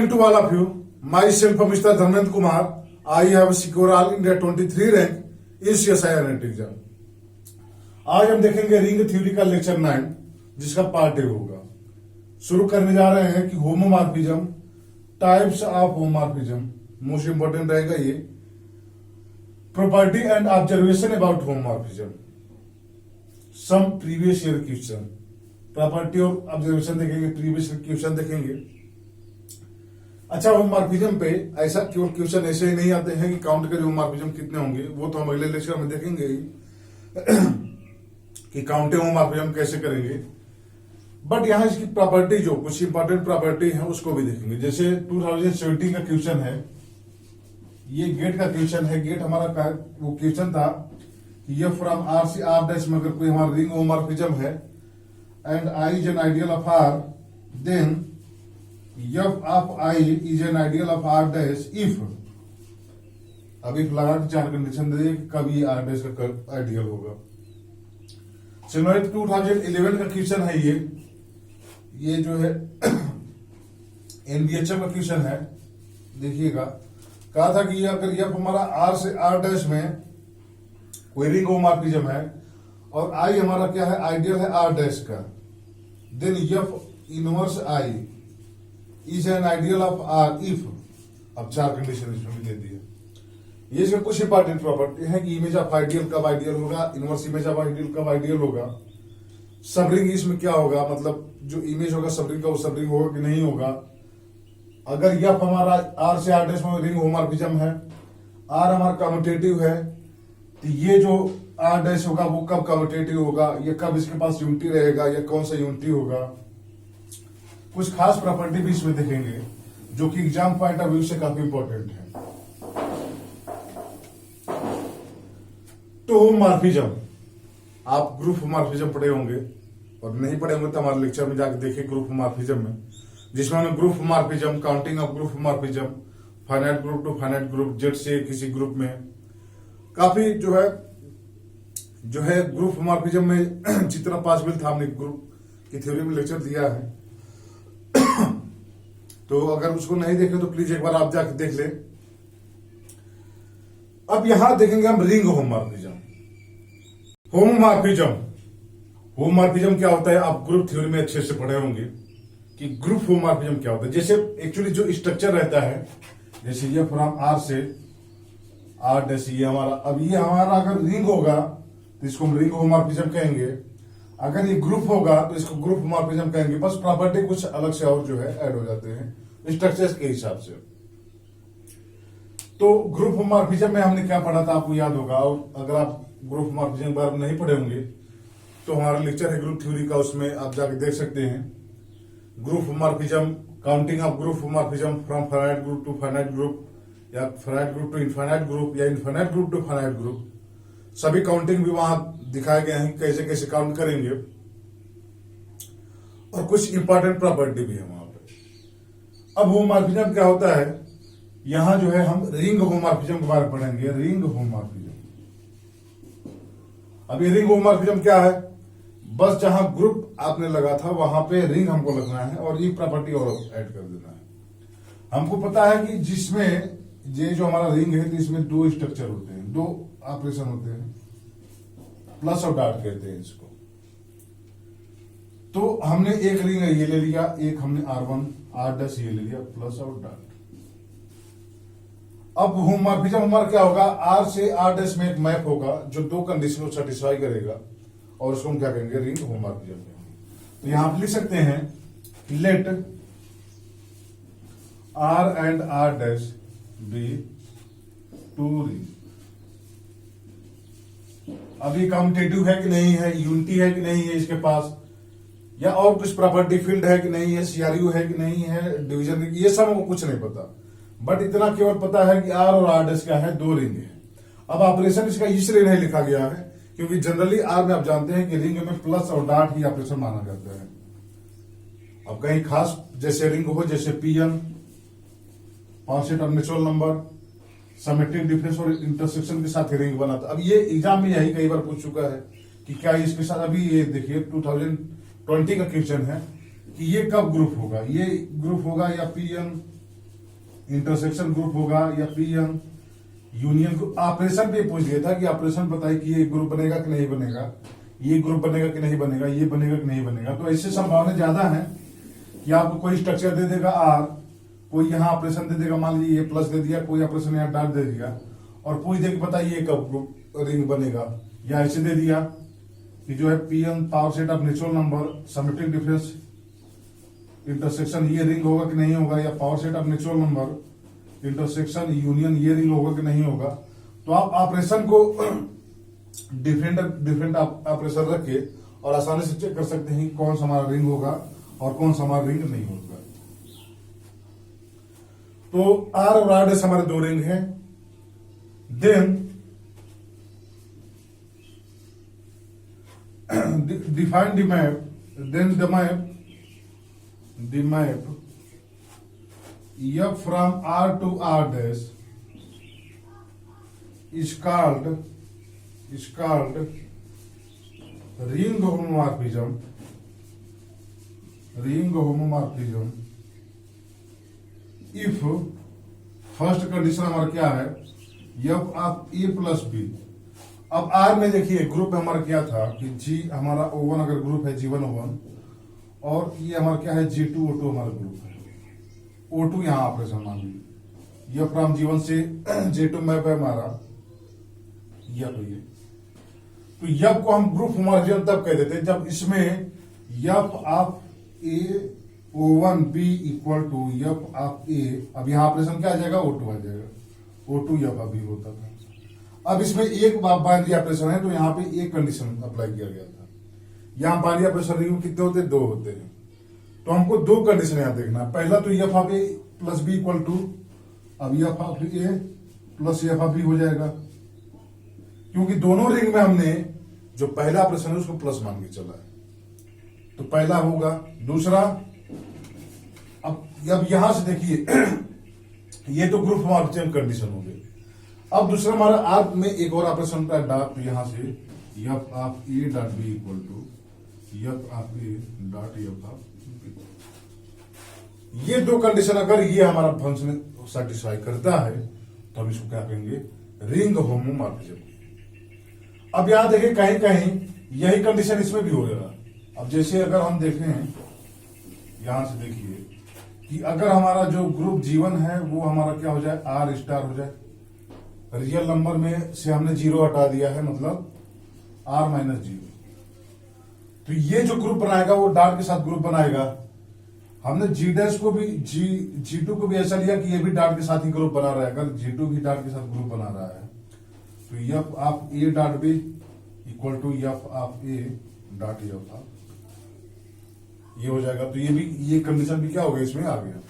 morning to all of you. Myself, Mr. Dharmendra Kumar. I have secured all India 23 rank in CSI NET exam. आज हम देखेंगे ring theory का lecture 9 जिसका part A होगा। शुरू करने जा रहे हैं कि homomorphism, types of homomorphism. Most important रहेगा ये। Property and observation about homomorphism, some previous year question. Property और ऑब्जर्वेशन देखेंगे, प्रीवियस ईयर क्वेश्चन देखेंगे। अच्छा, होमोमॉर्फिज्म पे ऐसा केवल क्वेश्चन ऐसे ही नहीं आते हैं कि काउंट करें होमोमॉर्फिज्म कितने होंगे, वो तो हम अगले लेक्चर में देखेंगे ही कि काउंटिंग होमोमॉर्फिज्म कैसे करेंगे। बट यहाँ इसकी प्रॉपर्टी, जो कुछ इंपॉर्टेंट प्रॉपर्टी है उसको भी देखेंगे। जैसे 2017 का क्वेश्चन है, ये गेट का क्वेश्चन है। गेट हमारा वो क्वेश्चन था कि ये फ्रॉम आर से आर डैश में अगर कोई हमारा रिंग होमोमॉर्फिज्म है and I is an ideal of R, then F of I is an ideal of R dash if, अब इफ लगा के चार कंडीशन दे कि कभी आर डैश का आइडियल होगा। सिमिलर 2011 का क्वेश्चन है ये जो है एनबीएचएम का क्वेश्चन है। देखिएगा, कहा था कि अगर एफ हमारा आर से आर डैश में कोई रिंग होमोमॉर्फिज्म है और आई हमारा क्या है, आइडियल है आर डैश का, then F inverse I is an ideal of R if, अब चार कंडीशन इसमें भी दे दी है। ये इसका कुछ इंपॉर्टेंट प्रॉपर्टी है कि इमेज ऑफ आइडियल कब आइडियल होगा, इनवर्स इमेज ऑफ आइडियल कब आइडियल होगा, सबरिंग इसमें क्या होगा, मतलब जो इमेज होगा सबरिंग का वो सबरिंग होगा कि नहीं होगा। अगर एफ हमारा आर से आर डैश में रिंग होमोमॉर्फिज्म है, आर हमारा कम्यूटेटिव है, तो ये जो आर डैश होगा वो कब कम्यूटेटिव होगा, ये कब इसके पास यूनिटी रहेगा, या कौन सा यूनिटी होगा। कुछ खास प्रॉपर्टी भी इसमें देखेंगे जो कि एग्जाम पॉइंट ऑफ व्यू से काफी इंपॉर्टेंट है। तो होमोमॉर्फिज्म, आप ग्रुप होमोमॉर्फिज्म पढ़े होंगे, और नहीं पढ़े होंगे तो हमारे लेक्चर में जाकर देखिए ग्रुप होमोमॉर्फिज्म में, जिसमें हमने group homomorphism, counting of group homomorphism, finite group to finite group, Z से किसी ग्रुप में काफी जो है ग्रुप होमोमॉर्फिज्म में जितना पॉसिबल था हमने ग्रुप की थ्योरी में लेक्चर दिया है। तो अगर उसको नहीं देखें तो प्लीज एक बार आप जाकर देख ले। अब यहां देखेंगे हम रिंग होमोमॉर्फिज्म। होमोमॉर्फिज्म क्या होता है, आप ग्रुप थ्योरी में अच्छे से पढ़े होंगे कि ग्रुप होमोमॉर्फिज्म क्या होता है। जैसे एक्चुअली जो स्ट्रक्चर रहता है, जैसे ये फ्रॉम आर से आर डैश, ये हमारा, अब ये हमारा अगर रिंग होगा तो इसको हम रिंग होमोमॉर्फिज्म कहेंगे। अगर ये ग्रुप होगा तो इसको ग्रुप होमोमॉर्फिज्म कहेंगे। बस प्रॉपर्टी कुछ अलग से और जो है ऐड हो जाते हैं स्ट्रक्चर के हिसाब से। तो ग्रुप होमोमॉर्फिज्म में हमने क्या पढ़ा था आपको याद होगा, और अगर आप ग्रुप होमोमॉर्फिज्म के बारे में नहीं पढ़े होंगे तो हमारा लेक्चर है ग्रुप थ्योरी का, उसमें आप जाके देख सकते हैं। Group homomorphism, counting of group homomorphism from finite group to finite group, या finite group to infinite group, या infinite group to finite group, सभी काउंटिंग भी वहां दिखाए गए हैं कैसे कैसे काउंट करेंगे। और कुछ इंपॉर्टेंट प्रॉपर्टी भी है वहां पे। अब होमोमॉर्फिज्म क्या होता है, यहां जो है हम रिंग होमोमॉर्फिज्म के बारे में पढ़ेंगे। रिंग होमोमॉर्फिज्म, अब ये रिंग होमोमॉर्फिज्म क्या है, बस जहां ग्रुप आपने लगा था वहां पे रिंग हमको लगना है और ये प्रॉपर्टी और ऐड कर देना है। हमको पता है कि जिसमें ये जो हमारा रिंग है तो इसमें दो स्ट्रक्चर होते हैं, दो ऑपरेशन होते हैं, प्लस और डॉट कहते हैं इसको। तो हमने एक रिंग ये ले लिया, एक हमने R1 आर डैश ये ले लिया, प्लस और डॉट। अब होमोमॉर्फिज्म हमारा क्या होगा, आर से आर डैश में एक मैप होगा जो दो कंडीशन को सेटिस्फाई करेगा, और उसको हम क्या कहेंगे, रिंग होमोमॉर्फिज्म। तो यहां आप लिख सकते हैं let R and R dash be two ring. अभी कम्यूटेटिव है कि नहीं है, यूनिटी है कि नहीं है इसके पास, या और कुछ प्रॉपर्टी फील्ड है कि नहीं है, सीआरयू है कि नहीं है, डिवीजन, ये सब हमको कुछ नहीं पता। बट इतना केवल पता है कि आर और आर डैश क्या है, दो रिंग है। अब ऑपरेशन इसका इसलिए नहीं लिखा गया है क्योंकि जनरली आर में आप जानते हैं कि रिंग में प्लस और डॉट ही ऑपरेशन माना जाता है। अब कहीं खास जैसे रिंग हो, जैसे PN, 5 set of natural number, symmetric difference और इंटरसेक्शन के साथ रिंग बना था। अब ये एग्जाम में यही कई बार पूछ चुका है कि क्या इसके साथ, अभी ये देखिए 2020 का क्वेश्चन है कि ये कब ग्रुप होगा, ये ग्रुप होगा या पीएन इंटरसेक्शन ग्रुप होगा या P N union group. Operation पे पूछ दिया था कि ऑपरेशन बताइए कि ये ग्रुप बनेगा कि नहीं बनेगा, ये ग्रुप बनेगा कि नहीं बनेगा, ये बनेगा कि नहीं बनेगा। तो ऐसे संभावना ज्यादा है कि आपको कोई स्ट्रक्चर दे देगा आर, कोई यहाँ ऑपरेशन दे देगा, मान लीजिए ये प्लस दे दिया, कोई ऑपरेशन यहाँ डाट दे दिया और पूछ दे कि बताइए कब ग्रुप रिंग बनेगा। या ऐसे दे दिया कि जो है P N power set of natural number symmetric difference intersection ये रिंग होगा कि नहीं होगा, या power set of natural number intersection union ये रिंग होगा कि नहीं होगा। तो आप ऑपरेशन को डिफरेंट ऑपरेशन रख के और आसानी से चेक कर सकते हैं कि कौन सा हमारा रिंग होगा और कौन सा हमारा रिंग नहीं होगा। तो आर और आर डैश हमारे दो रिंग हैं। Then define the map, then the map F from R to R dash is called ring homomorphism if first condition हमारा क्या है, F of A plus B. अब आर में देखिए ग्रुप हमारा क्या था कि जी हमारा O1 अगर ग्रुप है G1 O1 और ये हमारा क्या है G2 O2 हमारा ग्रुप है। O2 यहाँ ऑपरेशन मान लीजिए, ये फ्रॉम G1 से J2 मैप है हमारा, ये तो यप को हम ग्रुप होमोमॉर्फिज्म तब कह देते हैं जब इसमें यप of A O1 B equal to यप ऑफ A, अब यहाँ ऑपरेशन क्या आ जाएगा O2 आ जाएगा, O2 यप ऑफ B होता था। अब इसमें एक बाइनरी ऑपरेशन है तो यहाँ पे एक कंडीशन अप्लाई किया गया था। यहाँ बाइनरी ऑपरेशन रिंग कितने होते हैं, दो होते हैं। तो हमको दो कंडीशन यहाँ देखना, पहला तो F of A plus B equal to, अब F of A plus F of B हो जाएगा क्योंकि दोनों रिंग में हमने जो पहला ऑपरेशन है उसको प्लस मान के चला है, तो पहला होगा। दूसरा, अब यहां से देखिए ये तो ग्रुप होमोमॉर्फिज्म कंडीशन हो गई। अब दूसरा हमारा आर में एक और ऑपरेशन का डॉट, यहां से F of A dot B equal to F of A dot F of B. ये दो कंडीशन अगर ये हमारा फंक्शन सेटिस्फाई करता है तो हम इसको क्या कहेंगे, रिंग होमोमॉर्फिज्म। अब यहां देखिए कहीं कहीं यही कंडीशन इसमें भी हो जाएगा। अब जैसे अगर हम देखें यहां से देखिए कि अगर हमारा जो ग्रुप G1 है वो हमारा क्या हो जाए, आर स्टार हो जाए। रियल नंबर में से हमने जीरो हटा दिया है, मतलब R माइनस जीरो। तो ये जो ग्रुप बनाएगा वो डॉट के साथ ग्रुप बनाएगा। हमने G डैश को भी G2 को भी ऐसा लिया कि ये भी डॉट के साथ ही ग्रुप बना रहा है। अगर G2 भी डॉट के साथ ग्रुप बना रहा है तो F of A dot B equal to F of A dot F of ये हो जाएगा। तो ये कंडीशन भी क्या हो गया, इसमें आ गया।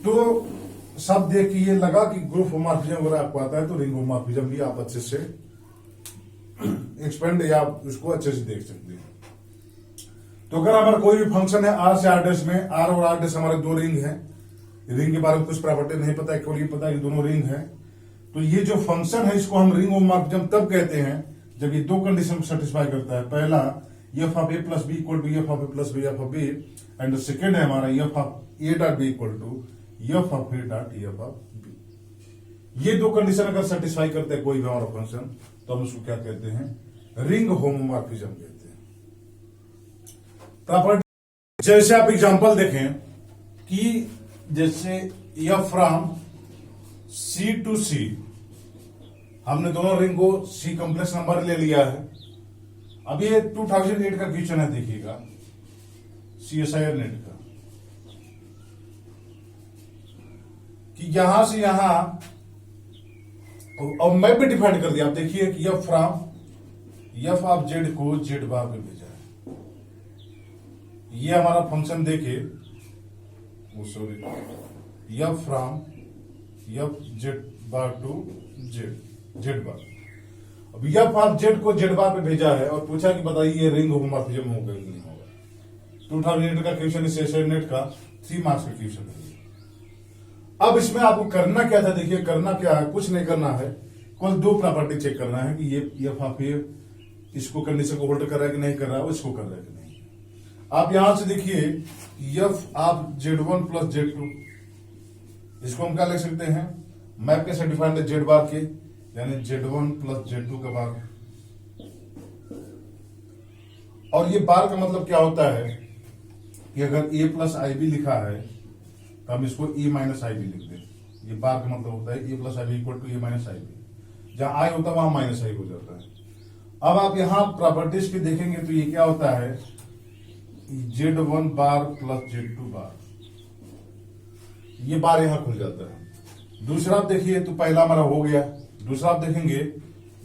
तो सब देख के ये लगा कि ग्रुप होमोमॉर्फिज्म वगैरह आपको आता है तो रिंग होमोमॉर्फिज्म भी आप अच्छे से एक्सपेंड या आप उसको अच्छे से देख सकते हैं। तो अगर हमारा कोई भी फंक्शन है आर से आर डैश में, आर और आर डैश हमारे दो रिंग हैं, रिंग के बारे में कुछ प्रॉपर्टी नहीं पता है, केवल ये पता है कि दोनों रिंग है। तो ये जो फंक्शन है इसको हम रिंग होमोमॉर्फिज्म तब कहते हैं जब ये दो कंडीशन को सेटिस्फाई करता है। पहला F of A plus B equal to F of A plus B F of B, and second है हमारा F of A dot B equal to F of A dot F of B. ये दो condition अगर satisfy करते हैं कोई भी हमारा फंक्शन तो हम उसको क्या कहते हैं, रिंग होमोमॉर्फिज्म कहते हैं। प्रॉपर्टी जैसे आप एग्जांपल देखें कि जैसे एफ फ्रॉम सी टू सी, हमने दोनों रिंग को सी कॉम्प्लेक्स नंबर ले लिया है। अब ये 2008 का क्वेश्चन है, देखिएगा CSIR नेट का, कि यहां से यहां और मैं भी डिफाइन कर दिया। आप देखिए कि F from F of Z को जेड बार पे भेजा है। ये हमारा फंक्शन देखे, sorry F from F Z bar to Z bar. अब एफ ऑफ जेड को जेड बार पे भेजा है और पूछा कि बताइए ये रिंग होमोमॉर्फिज्म होगा कि नहीं होगा। 2008 का क्वेश्चन CSIR नेट का 3 मार्क्स का क्वेश्चन है। अब इसमें आपको करना क्या था, देखिए करना क्या है, कुछ नहीं करना है, कुल दो प्रॉपर्टी चेक करना है कि ये एफ ऑफ ए इसको कंडीशन को होल्ड कर रहा है कि नहीं कर रहा है, इसको कर रहा है कि नहीं। आप यहां से देखिए F of Z1 plus Z2, इसको हम क्या लिख सकते हैं, मैप कैसे डिफाइंड है, जेड बार के यानी Z1 प्लस Z2 का बार। और ये बार का मतलब क्या होता है कि अगर a प्लस आई बी लिखा है तो हम इसको a माइनस आई बी लिख दें। ये बार का मतलब होता है a plus I B equal to a minus I B. जहां आई होता है वहां माइनस आई हो जाता है। अब आप यहां प्रॉपर्टीज की देखेंगे तो ये क्या होता है, Z1 बार प्लस Z2 बार, ये बार यहां खुल जाता है। दूसरा आप देखिए तो पहला हमारा हो गया। दूसरा आप देखेंगे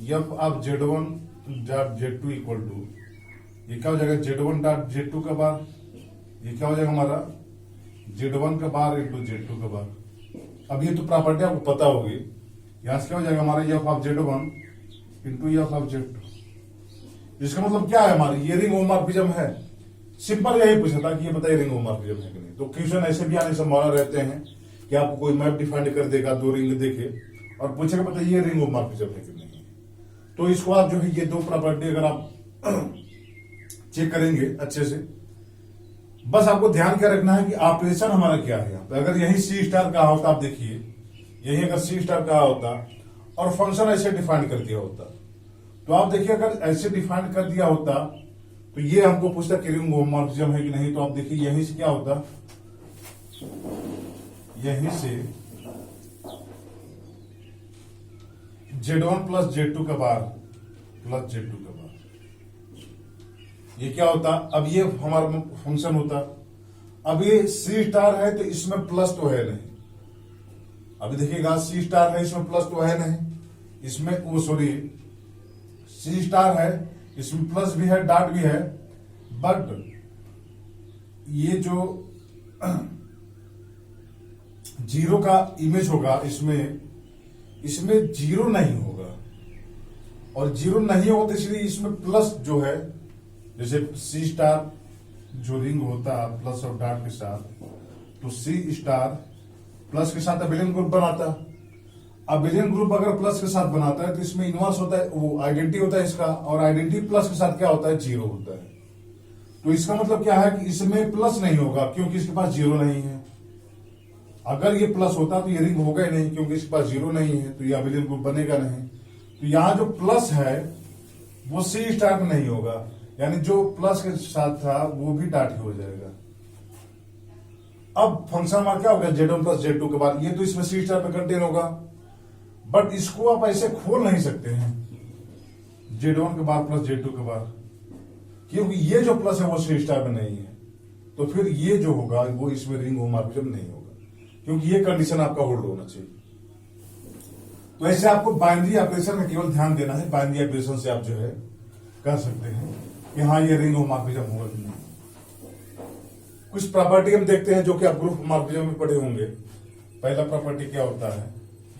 यफ आप Z1 dot Z2 equal to, ये क्या हो जाएगा Z1 डॉट Z2 का बार, ये क्या हो जाएगा हमारा Z1 का बार इंटू Z2 का बार। अब ये तो प्रॉपर्टी आपको पता होगी, यहां से क्या हो जाएगा हमारा F of Z1 into F of Z2। इसका मतलब क्या है, हमारी ये रिंग होमोमॉर्फिज्म है। सिंपल यही पूछा था कि ये बताइए रिंग होमोमॉर्फिज्म है कि नहीं। तो क्वेश्चन ऐसे भी आने संभावना रहते हैं कि आपको कोई मैप डिफाइंड कर देगा, दो रिंग देखे और पूछेगा बताइए ये रिंग होमोमॉर्फिज्म है कि नहीं। तो इसको आप जो है ये दो प्रॉपर्टी अगर आप चेक करेंगे अच्छे से, बस आपको ध्यान क्या रखना है कि ऑपरेशन हमारा क्या है यहाँ पे। अगर यही सी स्टार कहा होता, आप देखिए यही अगर सी स्टार कहा होता और फंक्शन ऐसे डिफाइन कर दिया होता, तो आप देखिए अगर ऐसे डिफाइन कर दिया होता तो ये हमको पूछता कि रिंग होमोमॉर्फिज्म है कि नहीं। तो आप देखिए यहीं से क्या होता, यहीं से Z1 प्लस Z2 का बार प्लस Z2 का बार, ये क्या होता, अब ये हमारा फंक्शन होता। अब ये सी स्टार है तो इसमें प्लस तो है नहीं, अभी देखिएगा सी स्टार है इसमें प्लस तो है नहीं, इसमें वो सॉरी सी स्टार है इसमें प्लस भी है डॉट भी है, बट ये जो जीरो का इमेज होगा इसमें जीरो नहीं होगा, और जीरो नहीं होगा तो इसलिए इसमें प्लस जो है, जैसे सी स्टार जो रिंग होता है प्लस और डॉट के साथ, तो सी स्टार प्लस के साथ अबिलियन ग्रुप बनाता। अबिलियन ग्रुप अगर प्लस के साथ बनाता है तो इसमें इनवर्स होता है, वो आइडेंटिटी होता है इसका, और आइडेंटिटी प्लस के साथ क्या होता है, जीरो होता है। तो इसका मतलब क्या है कि इसमें प्लस नहीं होगा क्योंकि इसके पास जीरो नहीं है। अगर ये प्लस होता तो ये रिंग होगा ही नहीं, क्योंकि इसके पास जीरो नहीं है तो ये अबिलियन ग्रुप बनेगा नहीं। तो यहां जो प्लस है वो सी स्टार में नहीं होगा, यानी जो प्लस के साथ था वो भी डॉट हो जाएगा। अब फंक्शन हमारा क्या होगा, Z1 प्लस Z2 के बाद, ये तो इसमें सी स्टार में कंटेन होगा, बट इसको आप ऐसे खोल नहीं सकते हैं Z1 के बाद प्लस Z2 के बाद, क्योंकि ये जो प्लस है वो सी स्टार में नहीं है। तो फिर ये जो होगा वो इसमें रिंग होमोमॉर्फिज्म नहीं होगा, क्योंकि ये कंडीशन आपका होल्ड होना चाहिए। तो ऐसे आपको बाइनरी ऑपरेशन का केवल ध्यान देना है, बाइनरी ऑपरेशन से आप जो है कर सकते हैं कि हाँ ये रिंग होमोमॉर्फिज्म होगा कि नहीं। कुछ प्रॉपर्टी हम देखते हैं जो कि आप ग्रुप होमोमॉर्फिज्म में पढ़े होंगे। पहला प्रॉपर्टी क्या होता है,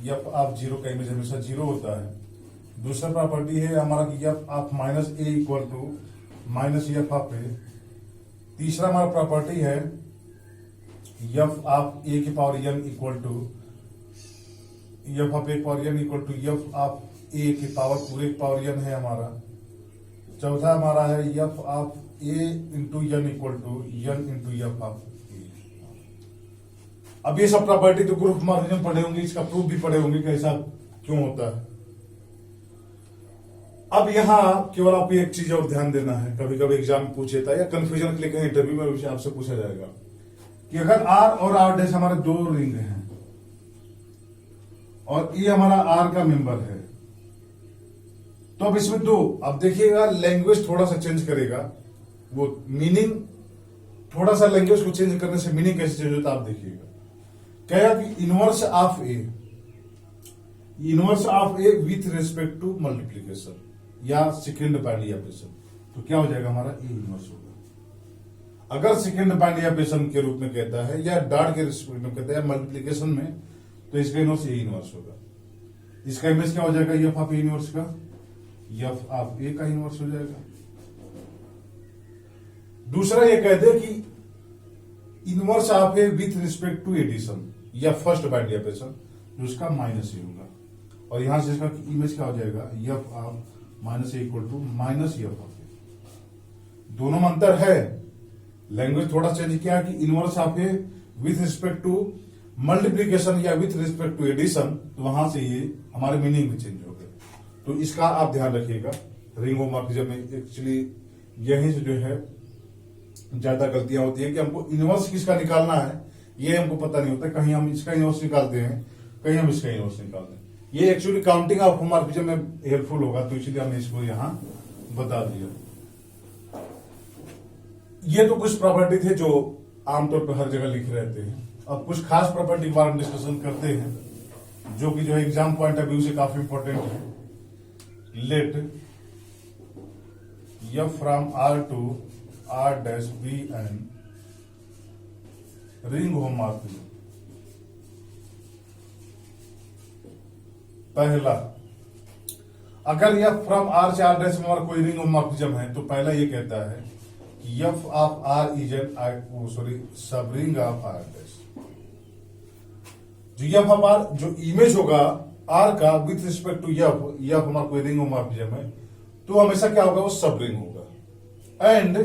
यफ आप जीरो का इमेज हमेशा जीरो होता है। दूसरा प्रॉपर्टी है हमारा कि यफ आप minus A equal to minus यफ आप ए। तीसरा हमारा प्रॉपर्टी है यफ आप ए की पावर एन इक्वल टू यफ आप ए की पावर एन इक्वल टू यफ आप ए की पावर पूरे की पावर एन है हमारा। चौथा हमारा है यफ आप A into N equal to N into F आप ए। अब ये सब प्रॉपर्टी तो ग्रुप होमोमॉर्फिज्म पढ़े होंगे, इसका प्रूफ भी पढ़े होंगे कि ऐसा क्यों होता है। अब यहां केवल आपको एक चीज और ध्यान देना है, कभी कभी एग्जाम में पूछे था या कंफ्यूजन के लिए कहीं इंटरव्यू में विषय आपसे पूछा जाएगा कि अगर आर और आर डैश हमारे दो रिंग हैं और ये हमारा आर का मेंबर है, तो अब इसमें दो, अब देखिएगा लैंग्वेज थोड़ा सा चेंज करेगा, वो मीनिंग थोड़ा सा लैंग्वेज को चेंज करने से मीनिंग कैसे चेंज होता है आप देखिएगा। क्या कि inverse of A, inverse of A with respect to multiplication या सेकेंड बाइनरी ऑपरेशन, तो क्या हो जाएगा हमारा ए इनवर्स होगा। अगर सेकेंड बाइनरी ऑपरेशन के रूप में कहता है या डॉट के रिस्पेक्ट में कहता है मल्टीप्लीकेशन में, तो इसका इनवर्स ए इनवर्स होगा। इसका इमेज क्या हो जाएगा, यफ ऑफ ए इनवर्स का, यफ ऑफ ए का इनवर्स हो जाएगा। दूसरा ये कह दे कि inverse of A with respect to addition या फर्स्ट बाइनरी ऑपरेशन, जो उसका माइनस ए होगा, और यहां से इसका इमेज क्या हो जाएगा, F of minus A equal to minus f of a. दोनों में अंतर है, लैंग्वेज थोड़ा चेंज किया कि inverse of A with respect to multiplication या विथ रिस्पेक्ट टू एडिशन, तो वहां से ये हमारे मीनिंग में चेंज हो गए। तो इसका आप ध्यान रखिएगा। रिंग होमोमॉर्फिज्म में एक्चुअली यहीं से जो है ज्यादा गलतियां होती है कि हमको इनवर्स किसका निकालना है ये हमको पता नहीं होता। कहीं हम इसका इनवर्स निकालते हैं, कहीं हम इसका इनवर्स निकालते हैं। ये एक्चुअली काउंटिंग ऑफ होमोमॉर्फिज्म में हेल्पफुल होगा, तो इसलिए हमने इसको यहां बता दिया। ये तो कुछ प्रॉपर्टी थे जो आमतौर पर हर जगह लिखे रहते हैं। अब कुछ खास प्रॉपर्टी के बारे में डिस्कशन करते हैं जो कि जो है एग्जाम पॉइंट ऑफ व्यू से काफी इंपॉर्टेंट है। Let F from R to R dash be an ring homomorphism. पहला, अगर एफ फ्रॉम आर से आर डैश में हमारा कोई रिंग होमोमॉर्फिज्म है तो पहला ये कहता है कि F of R is an sub ring of R dash. जो एफ ऑफ आर जो इमेज होगा आर का विथ रिस्पेक्ट टू एफ हमारा कोई रिंग होमोमॉर्फिज्म है तो हमेशा क्या होगा, वो सब रिंग होगा। And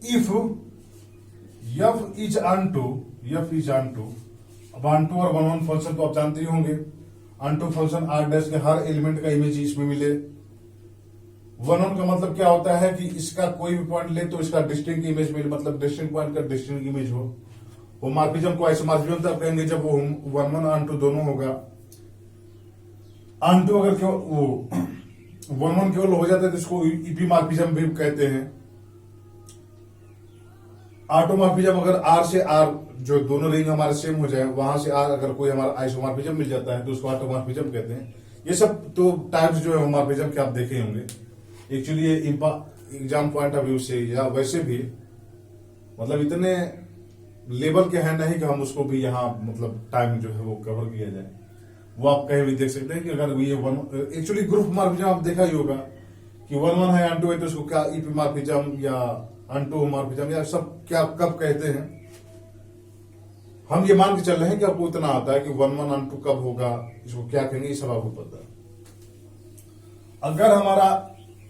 if F is onto, अब ऑन टू और वन वन फंक्शन तो आप जानते ही होंगे। Onto function R dash के हर एलिमेंट का इमेज इसमें मिले। वन वन का मतलब क्या होता है कि इसका कोई भी पॉइंट ले तो इसका डिस्टिंक्ट इमेज मिले, मतलब डिस्टिंक्ट पॉइंट का डिस्टिंक्ट इमेज हो। होमोमॉर्फिज्म को आइसोमॉर्फिज्म तब कहेंगे जब वो वन वन ऑन टू दोनों होगा। ऑन टू अगर वो वन वन केवल हो जाता है तो इसको इपीमॉर्फिज्म भी कहते हैं। ऑटोमॉर्फिज्म अगर आर से आर जो दोनों रिंग हमारे सेम हो जाए वहां से आर अगर कोई हमारा आइसोमॉर्फिज्म मिल जाता है तो उसको ऑटोमॉर्फिज्म कहते हैं। ये सब तो टाइप्स जो है होमोमॉर्फिज्म के आप देखे होंगे। एक्चुअली ये एग्जाम पॉइंट ऑफ व्यू से या वैसे भी मतलब इतने लेवल के हैं नहीं कि हम उसको भी यहाँ मतलब टाइम जो है वो कवर किया जाए। वो आप कहीं भी देख सकते हैं कि अगर ये वन एक्चुअली ग्रुप होमोमॉर्फिज्म आप देखा ही होगा कि वन वन है ऑन टू है तो उसको क्या इपीमॉर्फिज्म या ऑन टू होमोमॉर्फिज्म या सब क्या कब कहते हैं। हम ये मान के चल रहे हैं कि आपको इतना आता है कि वन वन ऑन टू कब होगा, इसको क्या कहेंगे, ये सब आपको पता है। अगर हमारा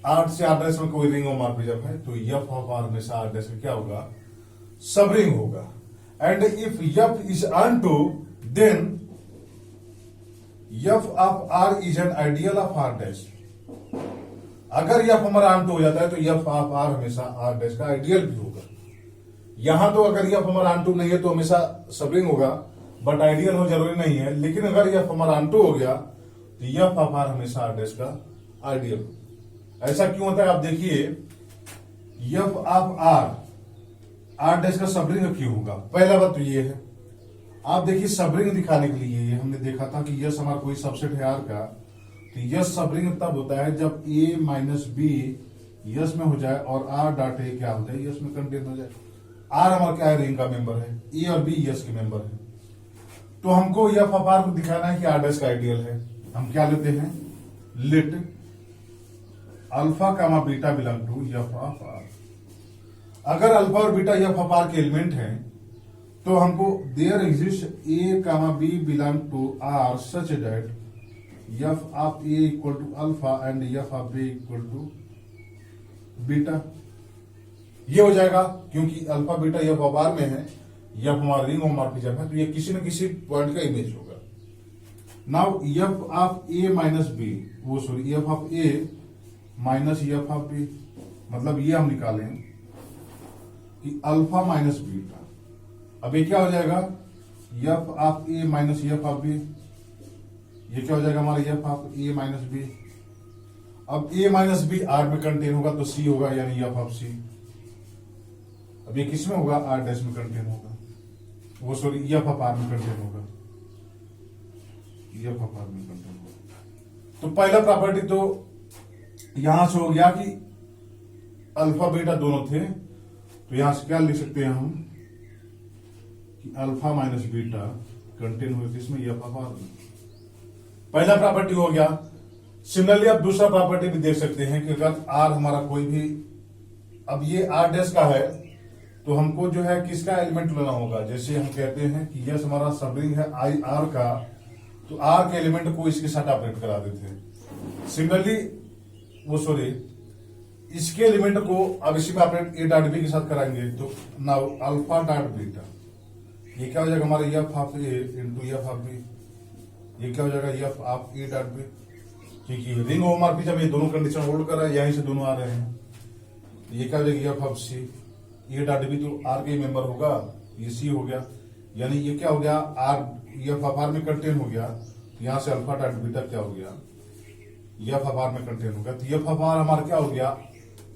आर से आर डैश में कोई रिंग होमोमॉर्फिज्म है तो एफ ऑफ आर हमेशा आर डैश में क्या होगा, सब रिंग होगा। And if F is onto then F of R is an ideal of R dash. अगर एफ हमारा ऑन टू हो जाता है तो एफ ऑफ आर हमेशा आर डैश का आइडियल भी होगा। यहां तो अगर एफ हमारा ऑन टू नहीं है तो हमेशा सब रिंग होगा, बट आइडियल हो जरूरी नहीं है। लेकिन अगर एफ हमारा ऑन टू हो गया तो एफ ऑफ आर हमेशा आर डैश का आइडियल। ऐसा क्यों होता है आप देखिए, एफ ऑफ आर डैश का सब रिंग क्यों होगा। पहला बात तो ये है, आप देखिए सब रिंग दिखाने के लिए हमने देखा था कि यस हमारा कोई सबसेट है आर का, तो यस सब रिंग तब होता है जब ए माइनस बी यस में हो जाए और आर डॉट ए क्या हो जाए, यस में कंटेन हो जाए। आर हमारा क्या है, रिंग का मेंबर है, ए और बी यस के मेंबर है। तो हमको एफ ऑफ आर को दिखाना है कि आर डैश का आइडियल है। हम क्या लेते हैं, let alpha comma beta belong to F of R. अगर अल्फा और बीटा एफ ऑफ आर के एलिमेंट हैं तो हमको there exist A comma B belong to R such that F of A equal to alpha and F of B equal to beta. ये हो जाएगा क्योंकि alpha beta F of R में है, एफ हमारा रिंग होमोमॉर्फिज्म है, तो ये किसी न किसी पॉइंट का इमेज होगा। Now F of A minus B F of A minus F of B, मतलब ये हम निकालें कि अल्फा माइनस बीटा। अब ये क्या हो जाएगा, F of A minus F of B. ये क्या हो जाएगा हमारा F of A minus B. अब ए माइनस बी आर में कंटेन होगा तो सी होगा, यानी एफ ऑफ सी। अब ये किस में होगा, आर डैश में कंटेन होगा, एफ ऑफ आर में कंटेन होगा, एफ ऑफ आर में कंटेन होगा। तो पहला प्रॉपर्टी तो यहां से हो गया कि अल्फा बीटा दोनों थे, तो यहां से क्या लिख सकते हैं हम कि अल्फा माइनस बीटा कंटेन हुए किसमें, एफ ऑफ आर में। पहला प्रॉपर्टी हो गया। सिमिलरली आप दूसरा प्रॉपर्टी भी देख सकते हैं कि अगर आर हमारा कोई भी, अब ये आर डैश का है तो हमको जो है किसका एलिमेंट लेना होगा। जैसे हम कहते हैं कि यस हमारा सब रिंग है आई आर का, तो आर के एलिमेंट को इसके साथ ऑपरेट करा देते हैं। सिमिलरली इसके एलिमेंट को अब इसी में ऑपरेट ए डॉट बी के साथ कराएंगे तो नाउ अल्फा डॉट बीटा, ये क्या हो जाएगा हमारा F of A into F of B, ये क्या हो जाएगा F of A dot B, क्योंकि रिंग होमोमॉर्फिज्म जब ये दोनों कंडीशन होल्ड कर रहा है, यहीं से दोनों आ रहे हैं, ये क्या हो जाएगा F of C, A dot B तो आर के मेंबर होगा, ये सी हो गया, यानी ये क्या हो गया आर एफ ऑफ आर में कंटेन हो गया, तो यहां से अल्फा डॉट बीटा क्या हो गया एफ ऑफ आर में कंटेन हो गया, तो एफ ऑफ आर हमारा क्या हो गया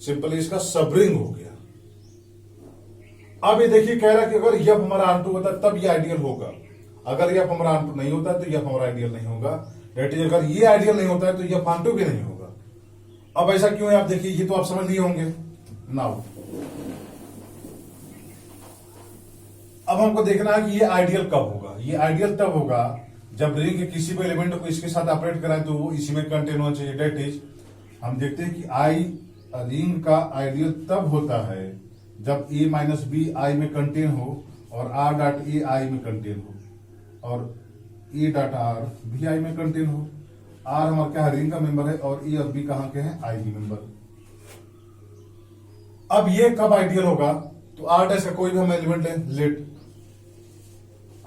सिंपली इसका सबरिंग हो गया। अब ये देखिए कह रहा है कि अगर एफ हमारा ऑनटू होता है तब ये आइडियल होगा, अगर एफ हमारा ऑनटू नहीं होता है तो एफ हमारा आइडियल नहीं होगा, दैट इज अगर ये आइडियल नहीं होता है तो एफ ऑनटू भी नहीं होगा। अब ऐसा क्यों है आप देखिए, ये तो आप समझ लिए होंगे। नाउ अब हमको देखना है कि ये आइडियल कब होगा, ये आइडियल तब होगा जब रिंग के किसी भी एलिमेंट को इसके साथ ऑपरेट कराएं तो वो इसी में कंटेन होना चाहिए, दैट इज हम देखते हैं कि आई रिंग का आइडियल तब होता है जब ए माइनस बी आई में कंटेन हो और आर डॉट ए आई में कंटेन हो और ए डॉट आर भी आई में कंटेन हो। आर हमारा क्या है रिंग का मेंबर है और ए और बी कहां के हैं आई की मेंबर। अब ये कब आइडियल होगा, तो आर डैश का कोई भी हम एलिमेंट ले, let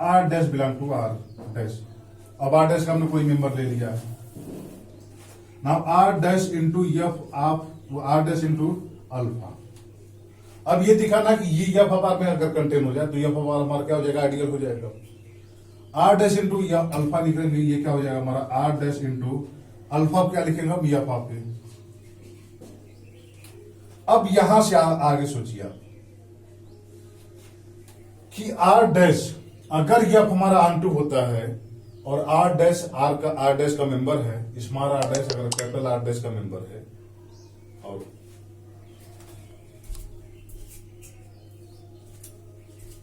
R dash belong to R dash, अब आर डैश का हमने कोई मेंबर ले लिया, now R dash into F of R dash into alpha. अब ये दिखाना कि ये एफ ऑफ आर में अगर कंटेन हो जाए तो एफ ऑफ आर हमारा क्या हो जाएगा आइडियल हो जाएगा। आर डैश इंटू अल्फा लिखेंगे, ये क्या हो जाएगा हमारा आर डैश इंटू अल्फा क्या लिखेंगे हम एफ ऑफ ए। अब यहां से आगे सोचिए आप कि आर डैश अगर एफ हमारा ऑनटू होता है और आर डैश आर डैश का मेंबर है, स्मॉल आर डैश अगर कैपिटल आर डैश का मेंबर है, और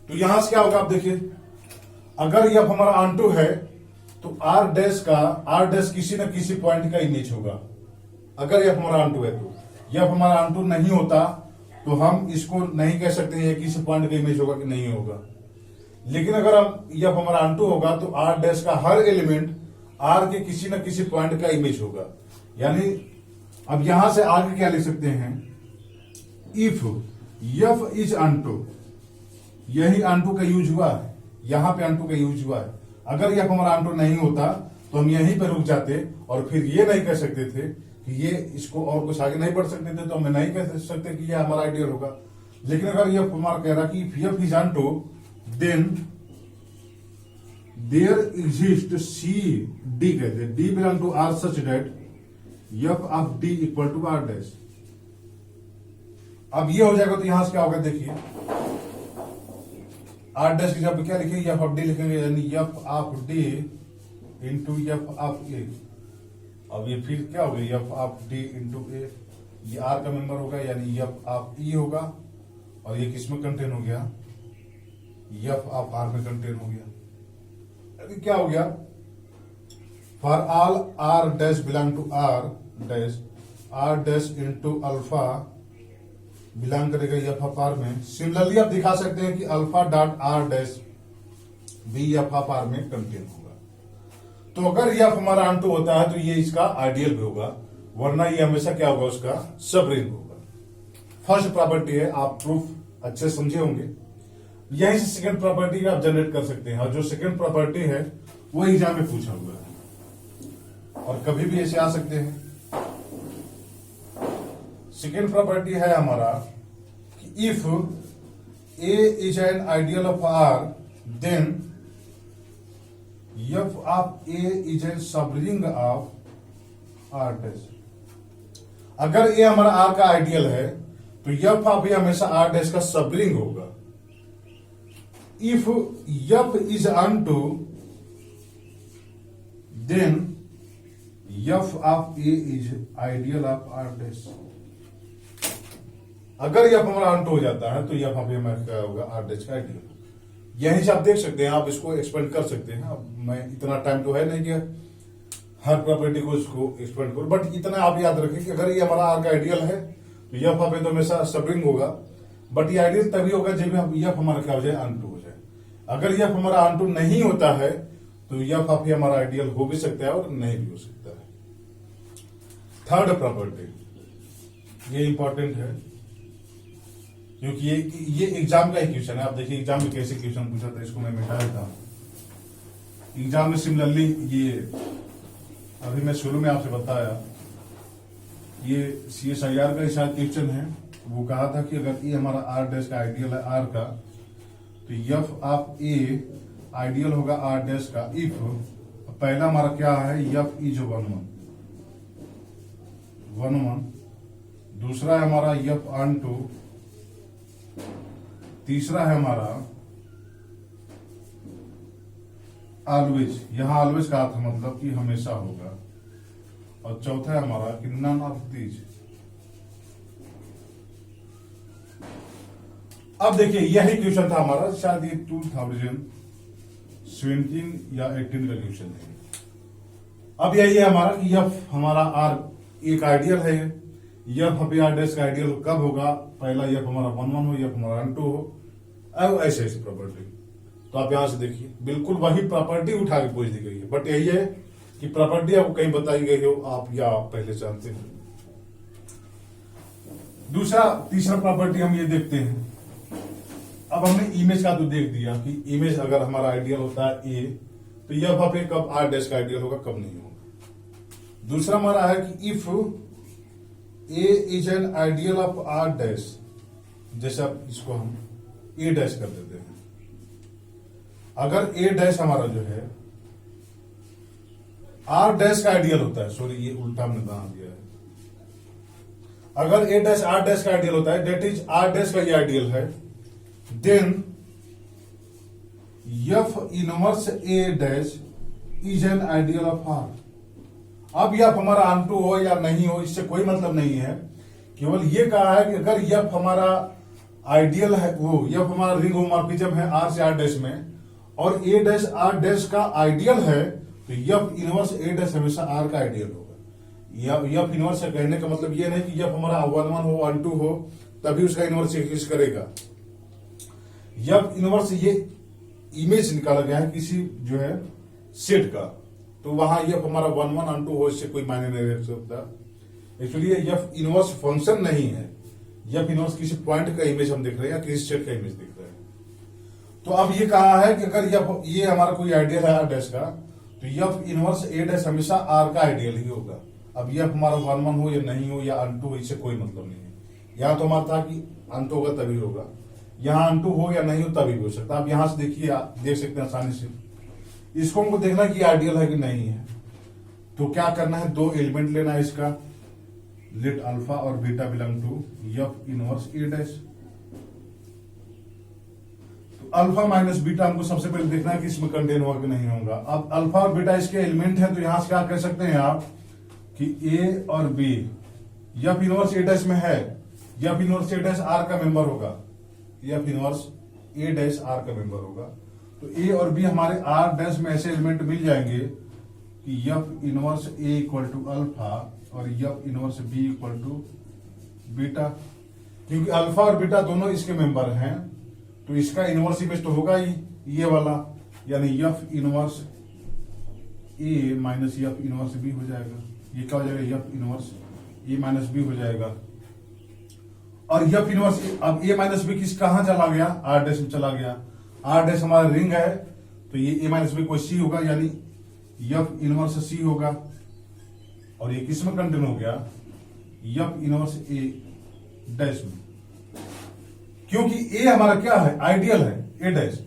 तो यहां से क्या होगा आप देखिए, अगर एफ हमारा ऑनटू है तो आर डैश किसी न किसी पॉइंट का इमेज होगा। अगर एफ हमारा ऑनटू है तो एफ हमारा ऑनटू नहीं होता तो हम इसको नहीं कह सकते हैं किसी पॉइंट का इमेज होगा कि नहीं होगा। लेकिन अगर हम एफ हमारा ऑनटू होगा तो आर डैश का हर एलिमेंट आर के किसी न किसी पॉइंट का इमेज होगा। यानी अब यहां से आगे क्या लिख सकते हैं, इफ एफ इज ऑनटू, यही ऑनटू का यूज हुआ है, यहां पे ऑनटू का यूज हुआ है। अगर एफ हमारा ऑनटू नहीं होता तो हम यहीं पे रुक जाते और फिर ये नहीं कह सकते थे कि ये इसको और कुछ आगे नहीं बढ़ सकते थे, तो हम नहीं कह सकते कि ये हमारा आइडियल होगा। लेकिन अगर ये हमारा कह रहा कि if F is onto then there exist C D, कहते हैं D belong to R such that F of D equal to R dash. अब ये हो जाएगा तो यहां से क्या होगा देखिए, आर डैश की जब क्या लिखेंगे एफ ऑफ डी लिखेंगे, यानी F of d into F of a. अब ये फिर क्या हो गया F of d into a, ये आर का मेंबर होगा यानी एफ ऑफ ई होगा, और ये किस में कंटेन हो गया एफ ऑफ आर में कंटेन हो गया। यानी क्या हो गया, for all R dash belong to R dash into alpha belong करेगा एफ ऑफ आर में। सिमिलरली आप दिखा सकते हैं कि अल्फा डॉट आर डैश भी एफ ऑफ आर में कंटेन होगा। तो अगर एफ हमारा ऑनटू होता है तो ये इसका आइडियल भी होगा, वरना ये हमेशा क्या होगा उसका सब रिंग होगा। फर्स्ट प्रॉपर्टी है, आप प्रूफ अच्छे समझे होंगे। यहीं से सेकंड प्रॉपर्टी आप जनरेट कर सकते हैं, और जो सेकंड प्रॉपर्टी है वो एग्जाम में पूछा हुआ है और कभी भी ऐसे आ सकते हैं। सेकेंड प्रॉपर्टी है हमारा कि if A is an ideal of R then F of A is an subring of R dash. अगर ए हमारा आर का आइडियल है तो एफ ऑफ ए हमेशा आर डैश का सबरिंग होगा। If F is onto then F of A is ideal of R dash. अगर F हमारा ऑनटू हो जाता है तो एफ ऑफ ए क्या होगा आर डैश का आइडियल। यहीं से आप देख सकते हैं, आप इसको एक्सपेंड कर सकते हैं। अब मैं इतना टाइम तो है नहीं कि हर प्रॉपर्टी को इसको एक्सपेंड करूं, बट इतना आप याद रखें कि अगर ये हमारा आर का आइडियल है तो एफ ऑफ ए तो हमेशा सबरिंग होगा, बट ये आइडियल तभी होगा जब एफ हमारा क्या हो जाए ऑनटू हो जाए। अगर एफ हमारा ऑनटू नहीं होता है तो एफ ऑफ ए हमारा आइडियल हो भी सकता है और नहीं भी हो सकता है। थर्ड प्रॉपर्टी, ये इंपॉर्टेंट है क्योंकि ये एग्जाम का ही क्वेश्चन है। आप देखिए एग्जाम में कैसे क्वेश्चन पूछा था, इसको मैं मिटा देता हूं। एग्जाम में सिमिलरली ये अभी मैं शुरू में आपसे बताया, ये CSIR का शायद क्वेश्चन है। वो कहा था कि अगर ये हमारा R डैश का आइडियल है R का, तो F ऑफ A आइडियल होगा R डैश का इफ पहला हमारा क्या है, F इज 1 1, दूसरा है हमारा F ऑन 2, तीसरा है हमारा ऑलवेज, यहां ऑलवेज का अर्थ मतलब कि हमेशा होगा, और चौथा है हमारा कि नन ऑफ दीज। अब देखिए यही क्वेश्चन था हमारा, शायद ये 2017 या 18 का क्वेश्चन है। अब यही है हमारा कि F हमारा R एक आइडियल है, F R डैश का आइडियल कब होगा, पहला F हमारा 1 1 हो, F हमारा 2 हो, अब ऐसे ऐसे प्रॉपर्टी। तो आप यहां से देखिए बिल्कुल वही प्रॉपर्टी उठा के पूछ दी गई है, बट यही है कि प्रॉपर्टी आपको कहीं बताई गई हो आप या आप पहले जानते हैं। तीसरा प्रॉपर्टी हम ये देखते हैं। अब हमने इमेज का तो देख दिया कि इमेज अगर हमारा आइडियल होता है A, तो यह पे कब R डैश का आइडियल होगा, कब नहीं होगा। दूसरा हमारा है कि if A is an ideal of R dash, जैसे आप इसको हम A डैश कर देते हैं। अगर A डैश हमारा जो है R डैश का आइडियल होता है, सॉरी ये उल्टा हमने बना दिया है। अगर A डैश R डैश का आइडियल होता है, डेट इज R डैश का ये आइडियल है, then F inverse A dash is an ideal of R। अब F हमारा ऑनटू हो या नहीं हो इससे कोई मतलब नहीं है, केवल ये कहा है कि अगर F हमारा आइडियल है, वो F हमारा रिंग होमोमॉर्फिज्म है R से R डैश में, और A डैश R डैश का आइडियल है, तो F इनवर्स A डैश हमेशा R का आइडियल होगा। F इनवर्स कहने का मतलब ये नहीं कि F हमारा 1 1 हो 1 2 हो तभी उसका इनवर्स एग्जिस्ट करेगा। F इनवर्स ये इमेज निकाला गया है किसी जो है सेट का, तो वहां F हमारा 1 1 1 2 हो इससे कोई मायने नहीं रख सकता। एक्चुअली ये F इनवर्स फंक्शन नहीं है, F इनवर्स किसी पॉइंट का इमेज हम देख रहे हैं या किसी सेट का इमेज देख रहे हैं। तो अब ये कहा है कि अगर ये हमारा कोई आइडियल है R डैश का, तो F इनवर्स A डैश हमेशा R का आइडियल ही होगा। अब F हमारा 1 1 हो या नहीं हो या अनटू हो इससे कोई मतलब नहीं है। यहां तो हमारा था कि अनटू होगा तभी होगा, यहां अनटू हो या नहीं हो तभी भी हो सकता है। आप यहां से देखिए, आप देख सकते हैं आसानी से। इसको हमको देखना कि आइडियल है कि नहीं है, तो क्या करना है, 2 एलिमेंट लेना है इसका, लेट अल्फा और beta belong to F inverse A dash. तो अल्फा माइनस बीटा हमको सबसे पहले देखना है कि इसमें कंटेन होगा कि नहीं होगा। अब अल्फा और बीटा इसके एलिमेंट है, तो यहां से क्या कह सकते हैं आप कि A और B F inverse A dash में है, F inverse A dash R का मेंबर होगा, F inverse A dash R का मेंबर होगा। तो A और B हमारे R डैश में ऐसे एलिमेंट मिल जाएंगे कि F inverse A equal to alpha और F inverse B equal to beta. क्योंकि अल्फा और बीटा दोनों इसके मेंबर हैं, तो इसका इनवर्स इमेज तो होगा ही ये वाला, यानी F inverse A minus F inverse B हो जाएगा। ये क्या हो जाएगा, F inverse A minus B हो जाएगा। और F इनवर्स अब A माइनस B किस कहां चला गया, R डैश में चला गया। R डैश हमारा रिंग है, तो ये A माइनस B कोई C होगा, यानी F इनवर्स C होगा। और ये किस में कंटेन हो गया, F इनवर्स A डैश में, क्योंकि A हमारा क्या है, आइडियल है A डैश।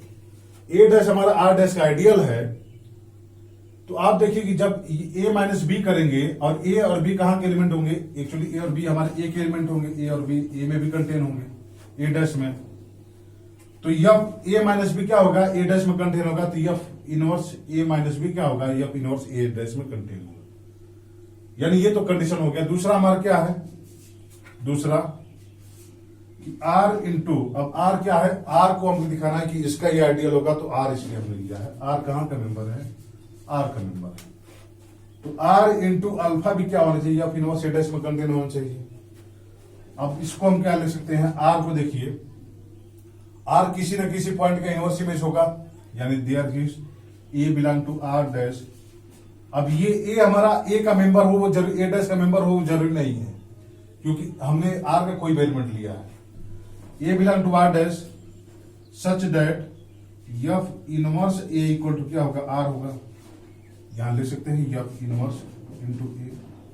A डैश हमारा R डैश का आइडियल है। तो आप देखिए कि जब A माइनस B करेंगे और A और B कहां के एलिमेंट होंगे, एक्चुअली A और B हमारे A के एलिमेंट होंगे, A और B A में भी कंटेन होंगे A डैश में। तो F A माइनस B क्या होगा, A डैश में कंटेन होगा, तो F inverse A minus B क्या होगा, F इनवर्स A डैश में कंटेन होगा। यानी ये तो कंडीशन हो गया। दूसरा हमारा क्या है, दूसरा कि R इंटू, अब R क्या है, R को हमको दिखाना है कि इसका ये आइडियल होगा, तो R इसलिए हमने लिया है। R कहां का मेंबर है, R का मेंबर है। तो R इंटू अल्फा भी क्या होना चाहिए, F इनवर्स A डैश में कंटेन होना चाहिए। अब इसको हम क्या लिख सकते हैं, R को देखिए, R किसी न किसी पॉइंट का इनवर्स इमेज होगा, यानी there is A belong to R dash. अब ये A हमारा A का मेंबर हो वो जरूरी, A डैश का मेंबर हो वो जरूरी नहीं है, क्योंकि हमने आर का कोई एलिमेंट लिया है। A belong to R dash such that f inverse a equal to क्या होगा, आर होगा। यहां लिख सकते हैं एफ इनवर्स इंटू ए,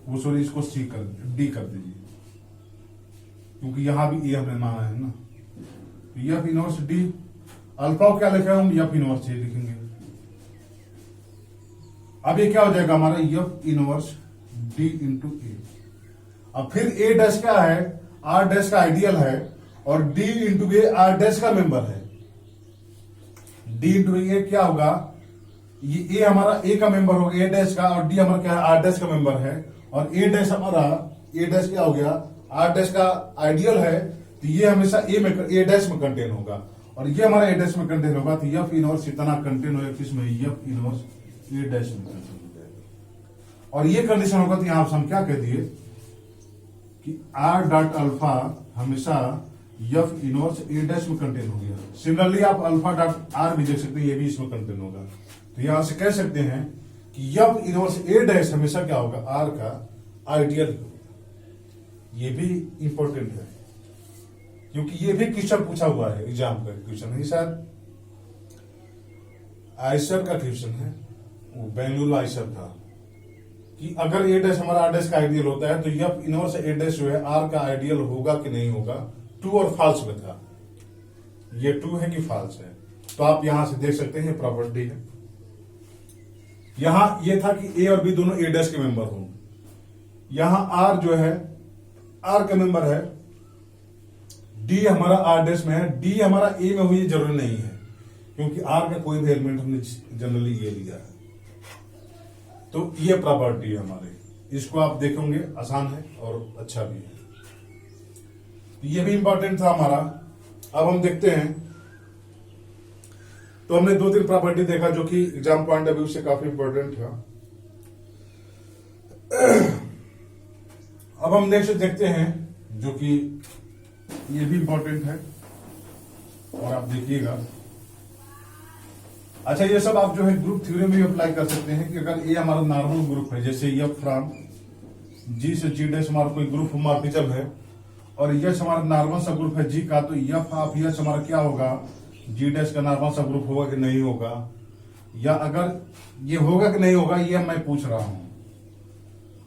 वो सॉरी इसको सी कर डी कर दीजिए, क्योंकि यहां भी ए हमने माना है ना। तो एफ इनवर्स डी, अल्फा को क्या लिखा है हम, एफ इनवर्स ए लिखेंगे। अब ये क्या हो जाएगा हमारा, एफ इनवर्स डी इंटू ए। अब फिर ए डैश क्या है, आर डैश का आइडियल है, और D into A R dash का मेंबर है। डी इंटू ए क्या होगा, ये ए हमारा ए का मेंबर होगा, ए डैश का, और डी हमारा क्या है, आर डैश का मेंबर है। और ए डैश हमारा, ए डैश क्या हो गया, आर डैश का आइडियल है, तो ये हमेशा ए डैश में कंटेन होगा, और ये हमारा ए डैश में कंटेन होगा। तो एफ इनवर्स इतना कंटेन होगा किसमें, एफ इनवर्स ए डैश में कंटेन हो जाएगा। और ये कंडीशन होगा तो यहां पर हम क्या कह दिए कि आर डॉट अल्फा हमेशा एफ इनवर्स ए डैश में कंटेन हो गया। सिमिलरली आप अल्फा डॉट आर भी देख सकते हैं, ये भी इसमें कंटेन होगा। तो यहां से कह सकते हैं कि एफ इनवर्स ए डैश हमेशा क्या होगा, आर का आइडियल। ये भी इंपॉर्टेंट है, क्योंकि ये भी क्वेश्चन पूछा हुआ है, एग्जाम का क्वेश्चन है, शायद आइसर का क्वेश्चन है, वो बेंगलुरु आइसर था, कि अगर ए डैश हमारा आर डैश का आइडियल होता है तो एफ इनवर्स ए डैश जो है आर का आइडियल होगा कि नहीं होगा। ट्रू और फॉल्स में था, ये ट्रू है कि फॉल्स है। तो आप यहां से देख सकते हैं, प्रॉपर्टी है। यहां ये था कि ए और बी दोनों ए डैश के मेंबर हों। यहां आर जो है, आर का मेंबर है, डी हमारा आर डैश में है, डी हमारा ए में हुई जरूरी नहीं है, क्योंकि आर का कोई भी एलिमेंट हमने जनरली ये लिया है। तो ये प्रॉपर्टी है हमारे, इसको आप देखोगे आसान है और अच्छा भी है। ये भी इंपॉर्टेंट था हमारा। अब हम देखते हैं, तो हमने 2-3 प्रॉपर्टी देखा जो कि एग्जाम पॉइंट ऑफ व्यू से काफी इंपॉर्टेंट था। अब हम नेक्स्ट देखते हैं जो कि ये भी इंपॉर्टेंट है, और आप देखिएगा। अच्छा, ये सब आप जो है ग्रुप थ्योरी में भी अप्लाई कर सकते हैं कि अगर ए हमारा नॉर्मल ग्रुप है, जैसे एफ फ्रॉम जी से जी डैश हमारा कोई ग्रुप मॉर्फिज्म है, और यश हमारा नॉर्मल सब ग्रुप है जी का, तो एफ ऑफ यश हमारा क्या होगा, जी डैश का नॉर्मल सब ग्रुप होगा कि नहीं होगा, या अगर ये होगा कि नहीं होगा, ये मैं पूछ रहा हूं।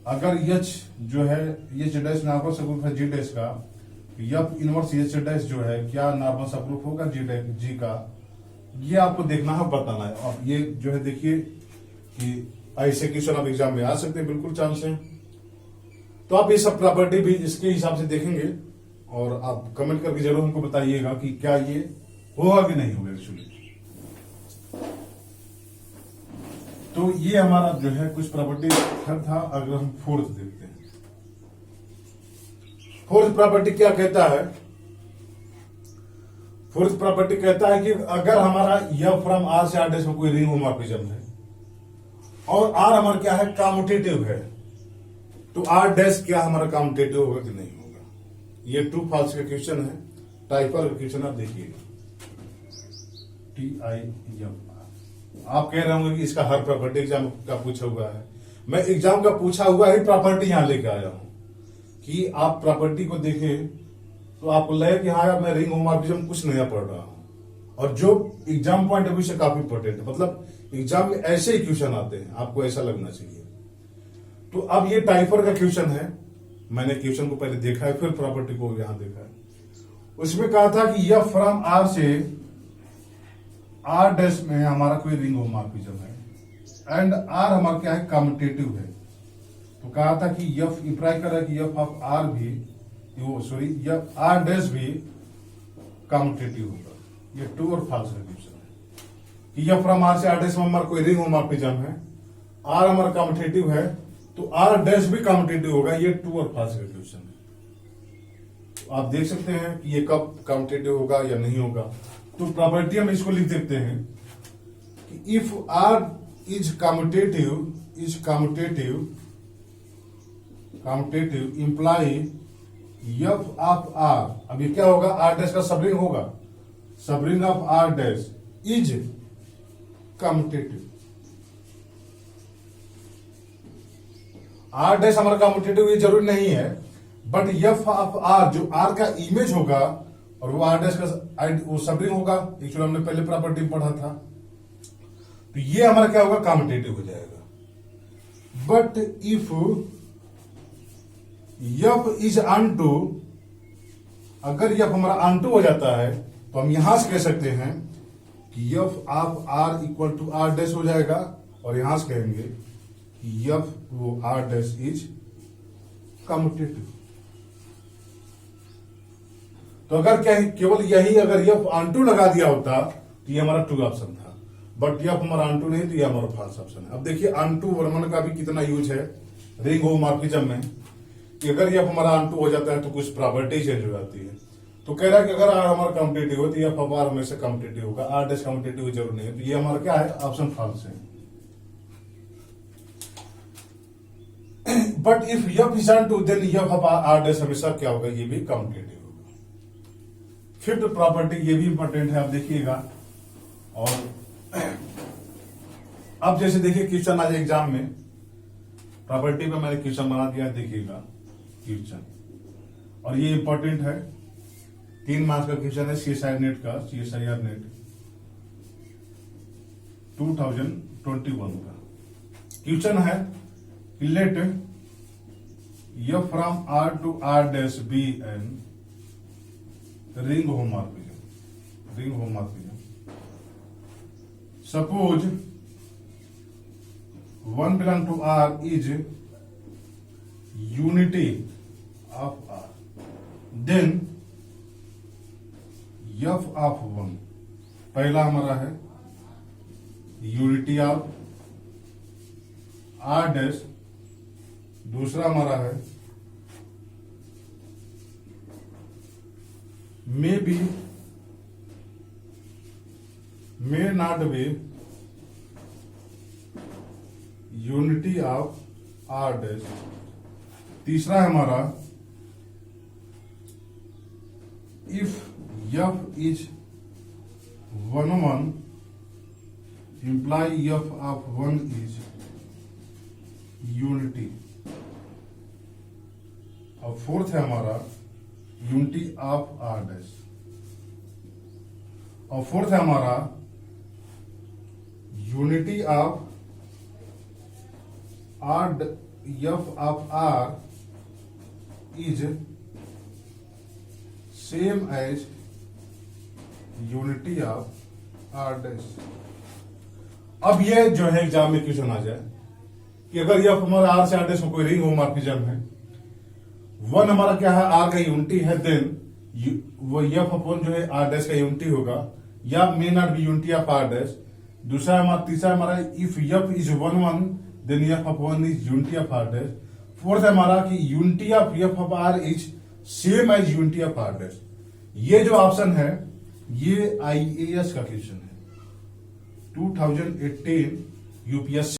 अगर यच जो है, यच डैश नॉर्मल सब ग्रुप है जी डैश का, एफ इनवर्स यच डैश जो है क्या नॉर्मल सब ग्रुप होगा जी का, ये आपको देखना है, बताना है। और ये जो है देखिए कि ऐसे क्वेश्चन आप एग्जाम में आ सकते हैं, बिल्कुल चांस है। तो आप ये सब प्रॉपर्टी भी इसके हिसाब से देखेंगे, और आप कमेंट करके जरूर हमको बताइएगा कि क्या ये होगा कि नहीं होगा एक्चुअली। तो ये हमारा जो है कुछ प्रॉपर्टी था। अगर हम फोर्थ देखते हैं, फोर्थ प्रॉपर्टी क्या कहता है, फोर्थ प्रॉपर्टी कहता है कि अगर हमारा एफ फ्रॉम आर से आर डैश में कोई रिंग होमोमॉर्फिज्म है, और आर हमारा क्या है, कम्यूटेटिव है, तो आर डैश क्या हमारा कम्यूटेटिव होगा कि नहीं होगा। ये ट्रू फॉल्स का क्वेश्चन है, टाइपर का क्वेश्चन आप देखिएगा। TIM, आप कह रहे होंगे कि इसका हर प्रॉपर्टी एग्जाम का पूछा हुआ है। मैं एग्जाम का पूछा हुआ ही प्रॉपर्टी यहां लेके आया हूं कि आप प्रॉपर्टी को देखें तो आपको लगे कि हाँ यार, मैं रिंग होमोमॉर्फिज्म कुछ नया पढ़ रहा हूं, और जो एग्जाम पॉइंट ऑफ व्यू से काफी इंपॉर्टेंट है। मतलब एग्जाम में ऐसे ही क्वेश्चन आते हैं, आपको ऐसा लगना चाहिए। तो अब ये टाइपर का क्वेश्चन है, मैंने क्वेश्चन को पहले देखा है, फिर प्रॉपर्टी को यहां देखा है। उसमें कहा था कि एफ फ्रॉम आर से आर डैश में हमारा कोई रिंग होमोमॉर्फिज्म है, एंड आर हमारा क्या है, कम्यूटेटिव है। तो कहा था कि एफ इंप्लाई कर रहा है कि एफ ऑफ आर भी, सॉरी एफ आर डैश भी कम्यूटेटिव होगा। ये ट्रू और फॉल्स का क्वेश्चन है कि एफ फ्रॉम आर से आर डैश में हमारा कोई रिंग होमोमॉर्फिज्म है, आर हमारा कम्यूटेटिव है, तो आर डैश भी कम्यूटेटिव होगा। ये ट्रू और फॉल्स का क्वेश्चन है। तो आप देख सकते हैं कि ये कब कम्यूटेटिव होगा या नहीं होगा। तो प्रॉपर्टी हम इसको लिख देते हैं कि if R is commutative imply F of R, अब ये क्या होगा, आर डैश का सबरिंग होगा, subring of R dash is commutative. R dash हमारा कम्यूटेटिव ये जरूरी नहीं है, बट एफ ऑफ आर जो आर का इमेज होगा और वो आर डैश का वो सबरिंग होगा, एक्चुअली हमने पहले प्रॉपर्टी में पढ़ा था, तो ये हमारा क्या होगा, कम्यूटेटिव हो जाएगा। But if F is onto, अगर एफ हमारा अनटू हो जाता है तो हम यहां से कह सकते हैं कि F of R equal to R dash हो जाएगा, और यहां से कहेंगे कि एफ वो आर डैश इज कम्यूटेटिव। तो अगर क्या केवल यही अगर एफ अनटू लगा दिया होता तो ये हमारा ट्रू ऑप्शन था, बट एफ हमारा अनटू नहीं तो ये हमारा फॉल्स ऑप्शन है। अब देखिए अनटू वर्मन का भी कितना यूज है रिंग होमोमॉर्फिज्म में, कि अगर एफ हमारा अनटू हो जाता है तो कुछ प्रॉपर्टी चेंज हो जाती है। तो कह रहा है कि अगर आर हमारा कम्यूटेटिव हो तो एफ ऑफ आर हमेशा कम्यूटेटिव होगा, आर डैश कम्यूटेटिव की जरूरत नहीं है, तो ये हमारा क्या है, ऑप्शन फॉल्स है। But if F is onto then F of R dash हमेशा क्या होगा, ये भी कम्यूटेटिव होगा। फिफ्थ प्रॉपर्टी, ये भी इंपॉर्टेंट है, आप देखिएगा। और अब जैसे देखिए क्वेश्चन आज एग्जाम में प्रॉपर्टी पे मैंने क्वेश्चन बना दिया, देखिएगा क्वेश्चन, और ये इंपॉर्टेंट है, 3 मार्क्स का क्वेश्चन है CSIR नेट का, CSIR नेट 2021 का क्वेश्चन है, let F from R to R dash be an ring homomorphism, ring homomorphism. Suppose 1 belong to R is unity of R, then f of 1, पहला हमारा है unity of R dash, दूसरा हमारा है may be may not be unity of R dash, तीसरा है हमारा if F is 1 1 imply F of 1 is unity, और फोर्थ है हमारा यूनिटी ऑफ आर डैश, और फोर्थ है हमारा unity of R F of R is same as unity of R dash. अब ये जो है एग्जाम में क्वेश्चन आ जाए कि अगर एफ हमारा आर से आर डैश में कोई रिंग होमोमॉर्फिज्म है, 1 हमारा क्या है, आर का यूनिटी है, देन वो एफ अपॉन जो है आर डैश का यूनिटी होगा, या may not be unity of R dash. दूसरा हमारा, तीसरा हमारा if F is 1 1 then F upon is unity of R dash. Fourth है हमारा कि unity of F of R is same as unity of R dash. ये जो option है ये IAS का क्वेश्चन है 2018 यूपीएससी।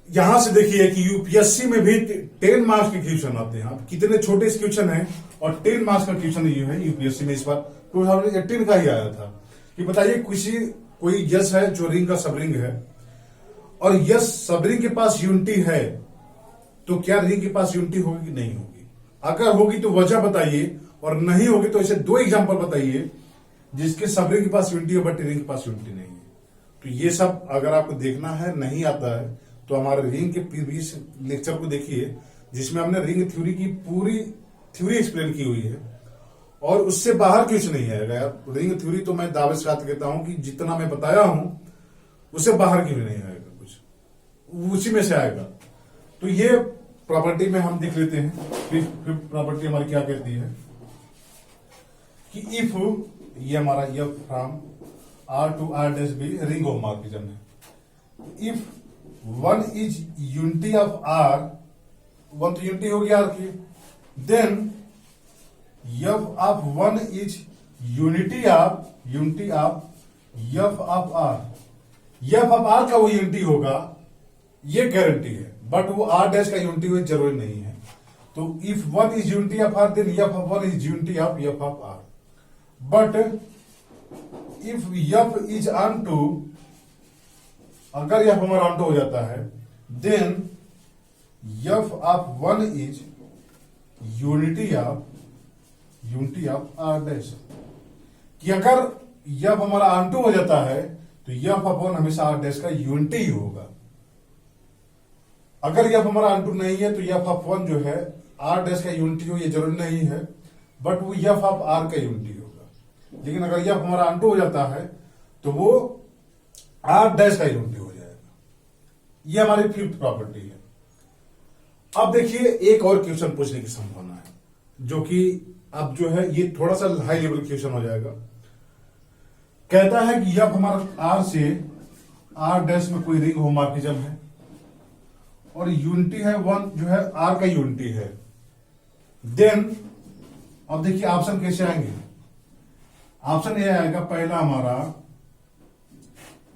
यहां से देखिए कि यूपीएससी में भी 10 मार्क्स के क्वेश्चन आते हैं। आप कितने छोटे क्वेश्चन हैं, और 10 मार्क्स का क्वेश्चन ये है यूपीएससी में, इस बार 2018 का ही आया था कि बताइए कोई यस है जो रिंग का सबरिंग है, और यस सबरिंग के पास यूनिटी है, तो क्या रिंग के पास यूनिटी होगी कि नहीं होगी? अगर होगी तो वजह बताइए, और नहीं होगी तो ऐसे 2 एग्जांपल बताइए जिसके सबरिंग के पास यूनिटी है बट रिंग के पास यूनिटी नहीं है। तो ये सब अगर आपको देखना है, नहीं आता है, तो हमारे रिंग के प्रीवियस लेक्चर को देखिए जिसमें हमने रिंग थ्योरी की पूरी थ्योरी एक्सप्लेन की हुई है, और उससे बाहर कुछ नहीं आएगा यार। रिंग थ्योरी तो मैं दावे से साथ कहता हूं कि जितना मैं बताया हूं उससे बाहर की भी नहीं आएगा, कुछ उसी में से आएगा। तो ये प्रॉपर्टी में हम देख लेते हैं। फिर प्रॉपर्टी हमारी क्या कहती है कि इफ, ये हमारा f from R to R dash be ring homomorphism है। If 1 is unity of R, 1 तो यूनिटी होगी आर की, then F of 1 is unity of F of R. F of R का वो यूनिटी होगा, ये गारंटी है, बट वो आर डैश का यूनिटी हुई जरूरी नहीं है। तो if 1 is unity of R then F of 1 is unity of F of R. But if F is onto, अगर एफ हमारा अनटू हो जाता है, then F of 1 is unity of R dash, कि अगर यफ हमारा ऑनटू हो जाता है तो यफ अपॉन हमेशा आर डैश का यूनिटी ही होगा। अगर यफ हमारा ऑनटू नहीं है तो यफ ऑफ वन जो है आर डैश का यूनिटी हो, ये जरूरी नहीं है, बट वो यफ ऑफ आर का यूनिटी होगा। लेकिन अगर यफ हमारा ऑनटू हो जाता है तो वो आर डैश का यूनिटी हो जाएगा। ये हमारी फिफ्थ प्रॉपर्टी है। अब देखिए एक और क्वेश्चन पूछने की संभावना है, जो कि अब जो है ये थोड़ा सा हाई लेवल क्वेश्चन हो जाएगा। कहता है कि यफ हमारा आर से आर डैश में कोई रिंग होमोमॉर्फिज्म है और यूनिटी है वन, जो है आर का यूनिटी है। देन अब देखिए ऑप्शन कैसे आएंगे। ऑप्शन ए आएगा पहला हमारा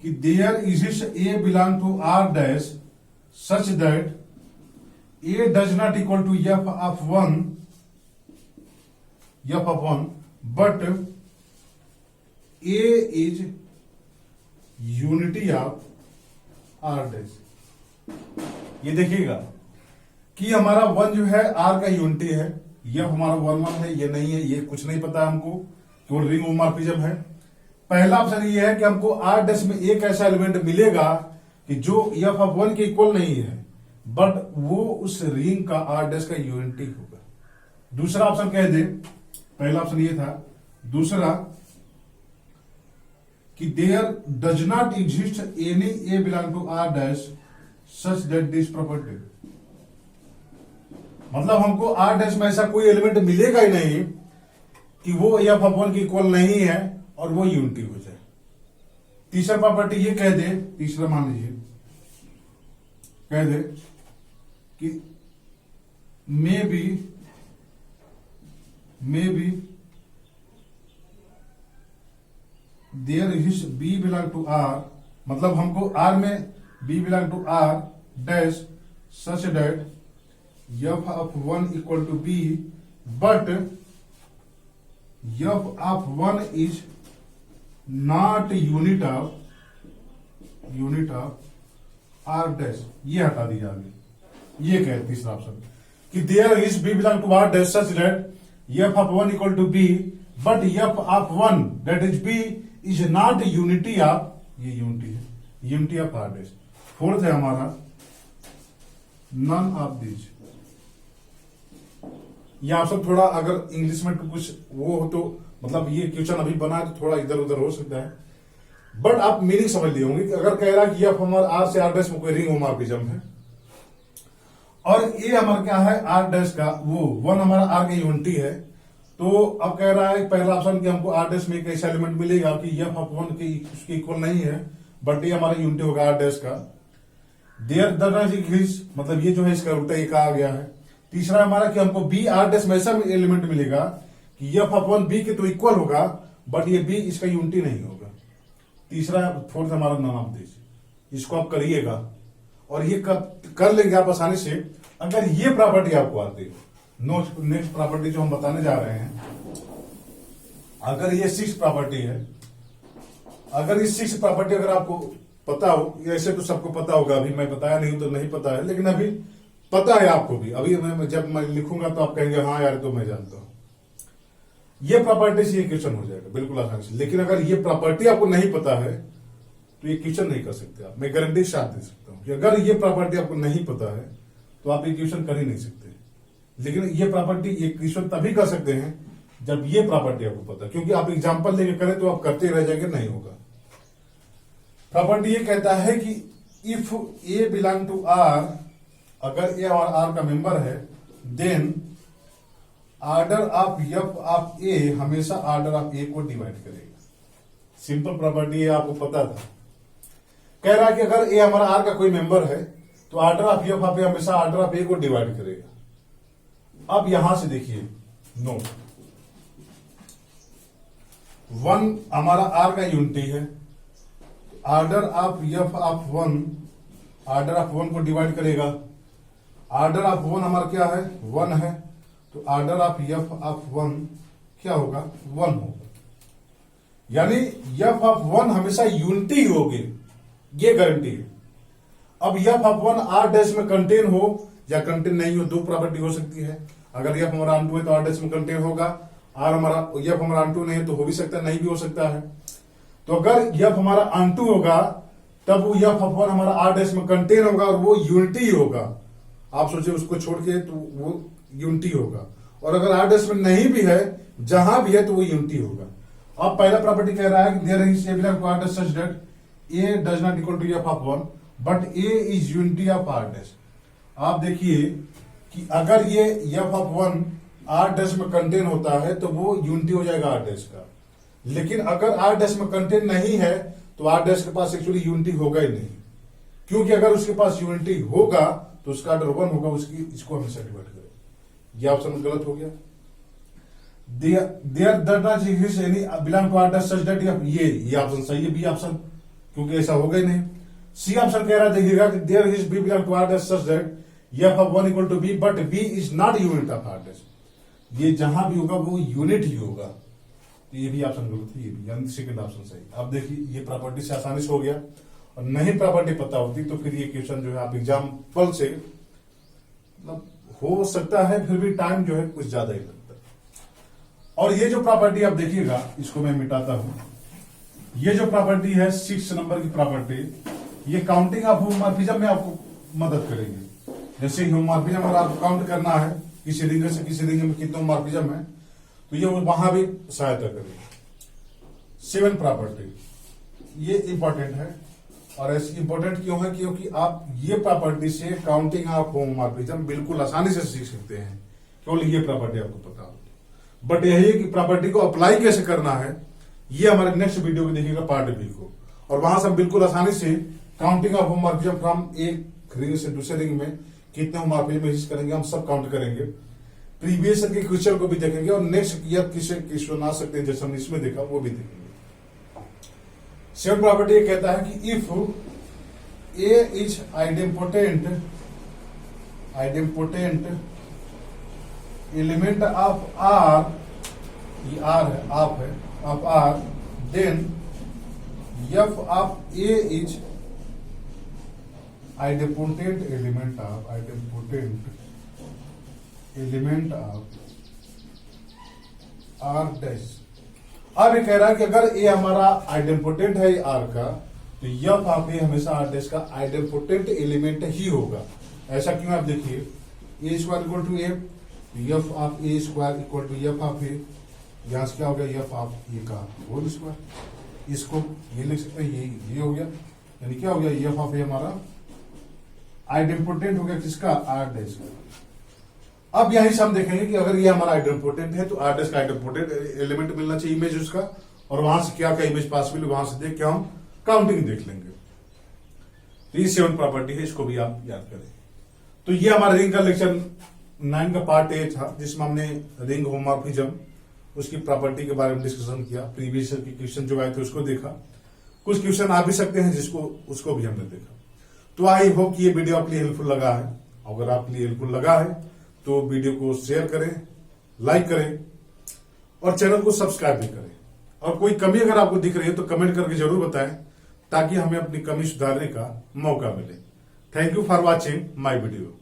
कि there is A belong to R dash such that A does not equal to F of one but A is unity of R dash. ये देखिएगा कि हमारा वन जो है आर का यूनिटी है, यह हमारा वन वन है, ये नहीं है, ये कुछ नहीं पता हमको, केवल रिंग होमोमॉर्फिज्म है। पहला ऑप्शन ये है कि हमको आर डैश में एक ऐसा एलिमेंट मिलेगा कि जो एफ ऑफ वन के इक्वल नहीं है, बट वो उस रिंग का आर डैश का यूनिटी होगा। दूसरा ऑप्शन कह दे, पहला ऑप्शन ये था। दूसरा कि there does not exist any A belong to R dash such that this property, मतलब हमको आर डैश में ऐसा कोई एलिमेंट मिलेगा ही नहीं कि वो एफ ऑफ वन की इक्वल नहीं है और वो यूनिटी हो जाए। तीसरा प्रॉपर्टी ये कह दे, तीसरा मान लीजिए कह दे कि may be there is B belong to R, मतलब हमको आर में B belong to R dash such that F of one equal to B, but F of one is not unit of R dash. ये हटा दीजिए आगे। ये कहे तीसरा ऑप्शन कि there is B belong to R dash such that F of one equal to B, but F of one that is B is not unity of, ये unity है, unity of R dash. Fourth है हमारा none of this. ये option थोड़ा अगर English में कुछ वो हो तो, मतलब ये क्वेश्चन अभी बना है तो थोड़ा इधर उधर हो सकता है, बट आप मीनिंग समझ लिए होंगे कि अगर कह रहा है कि एफ हमारा आर से आर डैश में कोई रिंग होमोमॉर्फिज्म है और ए हमारा क्या है आर डैश का, वो वन हमारा आर का यूनिटी है, तो अब कह रहा है पहला ऑप्शन कि हमको आर डैश में एक ऐसा एलिमेंट मिलेगा कि एफ ऑफ वन के उसके इक्वल नहीं है, बट ये हमारा यूनिटी होगा आर डैश का। देयर डज एग्जिस्ट, मतलब ये जो है इसका उल्टा एक आ गया है। तीसरा हमारा कि हमको बी आर डैश में ऐसा एलिमेंट मिलेगा कि एफ ऑफ वन बी के तो इक्वल होगा, बट ये बी इसका यूनिटी नहीं होगा। तीसरा फोर्थ हमारा नन ऑफ दिस। इसको आप करिएगा और ये कर लेंगे आप आसानी से अगर ये प्रॉपर्टी आपको आती है। नेक्स्ट प्रॉपर्टी जो हम बताने जा रहे हैं, अगर ये सिक्स प्रॉपर्टी है, अगर ये सिक्स प्रॉपर्टी अगर आपको पता हो, ऐसे तो सबको पता होगा, अभी मैं बताया नहीं तो नहीं पता है, लेकिन अभी पता है आपको भी। अभी जब मैं लिखूंगा तो आप कहेंगे हाँ यार तो मैं जानता हूं। ये प्रॉपर्टी से ये क्वेश्चन हो जाएगा बिल्कुल आसानी से। लेकिन अगर ये प्रॉपर्टी आपको नहीं पता है तो ये क्वेश्चन नहीं कर सकते आप। मैं गारंटी साथ दे सकता हूं कि अगर ये प्रॉपर्टी आपको नहीं पता है तो आप ये क्वेश्चन कर ही नहीं सकते। लेकिन ये प्रॉपर्टी ये क्वेश्चन तभी कर सकते हैं जब ये प्रॉपर्टी आपको पता है, क्योंकि आप एग्जाम्पल लेके करें तो आप करते रह जाएंगे, नहीं होगा। प्रॉपर्टी ये कहता है कि if a belong to R, अगर ए और आर का मेंबर है, then order of F of ए हमेशा ऑर्डर ऑफ ए को डिवाइड करेगा। सिंपल प्रॉपर्टी है, आपको पता था। कह रहा है कि अगर ए हमारा आर का कोई मेंबर है तो ऑर्डर ऑफ एफ ऑफ ए हमेशा ऑर्डर ऑफ ए को डिवाइड करेगा। अब यहां से देखिए, नो वन हमारा आर का यूनिटी है, order of F of one order of one को डिवाइड करेगा। ऑर्डर ऑफ वन हमारा क्या है, वन है, तो order of F of one क्या होगा, वन होगा। यानी एफ ऑफ वन हमेशा यूनिटी होगी, ये गारंटी है। अब F of one R dash में कंटेन हो या कंटेन नहीं हो, दो प्रॉपर्टी हो सकती है। अगर एफ हमारा ऑन टू है तो आर डैश में कंटेन होगा, आर हमारा एफ हमारा ऑन टू नहीं है तो हो भी सकता है, नहीं भी हो सकता है। तो अगर एफ हमारा ऑन टू होगा तब वो एफ ऑफ वन हमारा आर डैश में कंटेन होगा और वो यूनिटी होगा। आप सोचिए उसको छोड़ के तो वो यूनिटी होगा, और अगर आर डैश में नहीं भी है, जहां भी है तो वो यूनिटी होगा। अब पहला प्रॉपर्टी कह रहा है कि there is A belong to R dash such that A does not equal to F of one but A is unity of R dash. आप देखिए कि अगर ये F of one R dash में कंटेन होता है तो वो यूनिटी हो जाएगा आर डैश का, लेकिन अगर आर डैश में कंटेन नहीं है तो आर डैश के पास एक्चुअली यूनिटी होगा ही नहीं, क्योंकि अगर उसके पास यूनिटी होगा तो उसका ऑर्डर वन होगा, उसकी इसको हमेशा डिवाइड करें। ये ऑप्शन गलत हो गया। There does not exist any belong to R dash such that, ये ऑप्शन सही है, बी ऑप्शन, क्योंकि ऐसा होगा ही नहीं। सी ऑप्शन कह रहा है, देखिएगा कि there is B belong to R dash such that F of one equal to B but B is not unit of R dash. ये जहां भी होगा वो यूनिट ही होगा, तो ये भी ऑप्शन गलत है, ये भी, यानी सेकंड ऑप्शन सही। अब देखिए ये प्रॉपर्टी से आसानी से हो गया, और नहीं प्रॉपर्टी पता होती तो फिर ये क्वेश्चन जो है आप एग्जाम्पल से मतलब हो सकता है, फिर भी टाइम जो है कुछ ज्यादा ही लगता है। और ये जो प्रॉपर्टी आप देखिएगा, इसको मैं मिटाता हूं। ये जो प्रॉपर्टी है 6 नंबर की प्रॉपर्टी, ये काउंटिंग ऑफ होमोमॉर्फिज्म में आपको मदद करेगी। जैसे होमोमॉर्फिज्म अगर आपको काउंट करना है किसी रिंग से किसी रिंग में कितने होमोमॉर्फिज्म है, तो ये वहां भी सहायता करेगी। 7 प्रॉपर्टी ये इंपॉर्टेंट है, और ऐसी इंपॉर्टेंट क्यों है, क्योंकि आप ये प्रॉपर्टी से काउंटिंग ऑफ होमोमॉर्फिज्म बिल्कुल आसानी से सीख सकते हैं, केवल ये प्रॉपर्टी आपको पता हो। बट यही है कि प्रॉपर्टी को अप्लाई कैसे करना है, ये हमारे नेक्स्ट वीडियो में देखिएगा, पार्ट बी को, और वहां से हम बिल्कुल आसानी से काउंटिंग ऑफ होमोमॉर्फिज्म फ्रॉम एक रिंग से दूसरे रिंग में कितने होमोमॉर्फिज्म एग्जिस्ट करेंगे, हम सब काउंट करेंगे। प्रीवियस के क्वेश्चन को भी देखेंगे, और नेक्स्ट ईयर किसे क्वेश्चन आ सकते हैं जैसे हमने इसमें देखा वो भी देखेंगे। 7 प्रॉपर्टी ये कहता है कि if A is idempotent element of R, ये आर है, आप है, of R, then F of A is idempotent element of R dash. अब ये कह रहा है कि अगर ए हमारा आइडेम्पोटेंट है आर का, तो एफ ऑफ ए हमेशा आर डैश का आइडेम्पोटेंट एलिमेंट ही होगा। ऐसा क्यों, आप देखिए, a square equal to f, f of a square equal to F of a, यहां से क्या हो गया, एफ ऑफ ए का होल स्क्वायर। इसको ये लिख सकते हैं, ये हो गया, यानी क्या हो गया, एफ ऑफ ए हमारा आइडेम्पोटेंट हो गया किसका, आर डैश का। अब यहीं से हम देखेंगे कि अगर ये हमारा आइडेम्पोटेंट है तो आर डैश का आइडेम्पोटेंट एलिमेंट मिलना चाहिए इमेज उसका, और वहां से क्या क्या इमेज पॉसिबल, वहां से देख के हम काउंटिंग देख लेंगे। तो ये 7 प्रॉपर्टी है, इसको भी आप याद करें। तो ये हमारा रिंग का लेक्चर 9 का पार्ट ए था, जिसमें हमने रिंग होमोमॉर्फिज्म उसकी प्रॉपर्टी के बारे में डिस्कशन किया। प्रीवियस के क्वेश्चन जो आए थे उसको देखा, कुछ क्वेश्चन आ भी सकते हैं जिसको उसको भी हमने देखा। तो आई होप कि ये वीडियो आपके लिए हेल्पफुल लगा है। अगर आपके लिए हेल्पफुल लगा है तो वीडियो को शेयर करें, लाइक करें, और चैनल को सब्सक्राइब भी करें। और कोई कमी अगर आपको दिख रही है तो कमेंट करके जरूर बताएं, ताकि हमें अपनी कमी सुधारने का मौका मिले। Thank you for watching my video.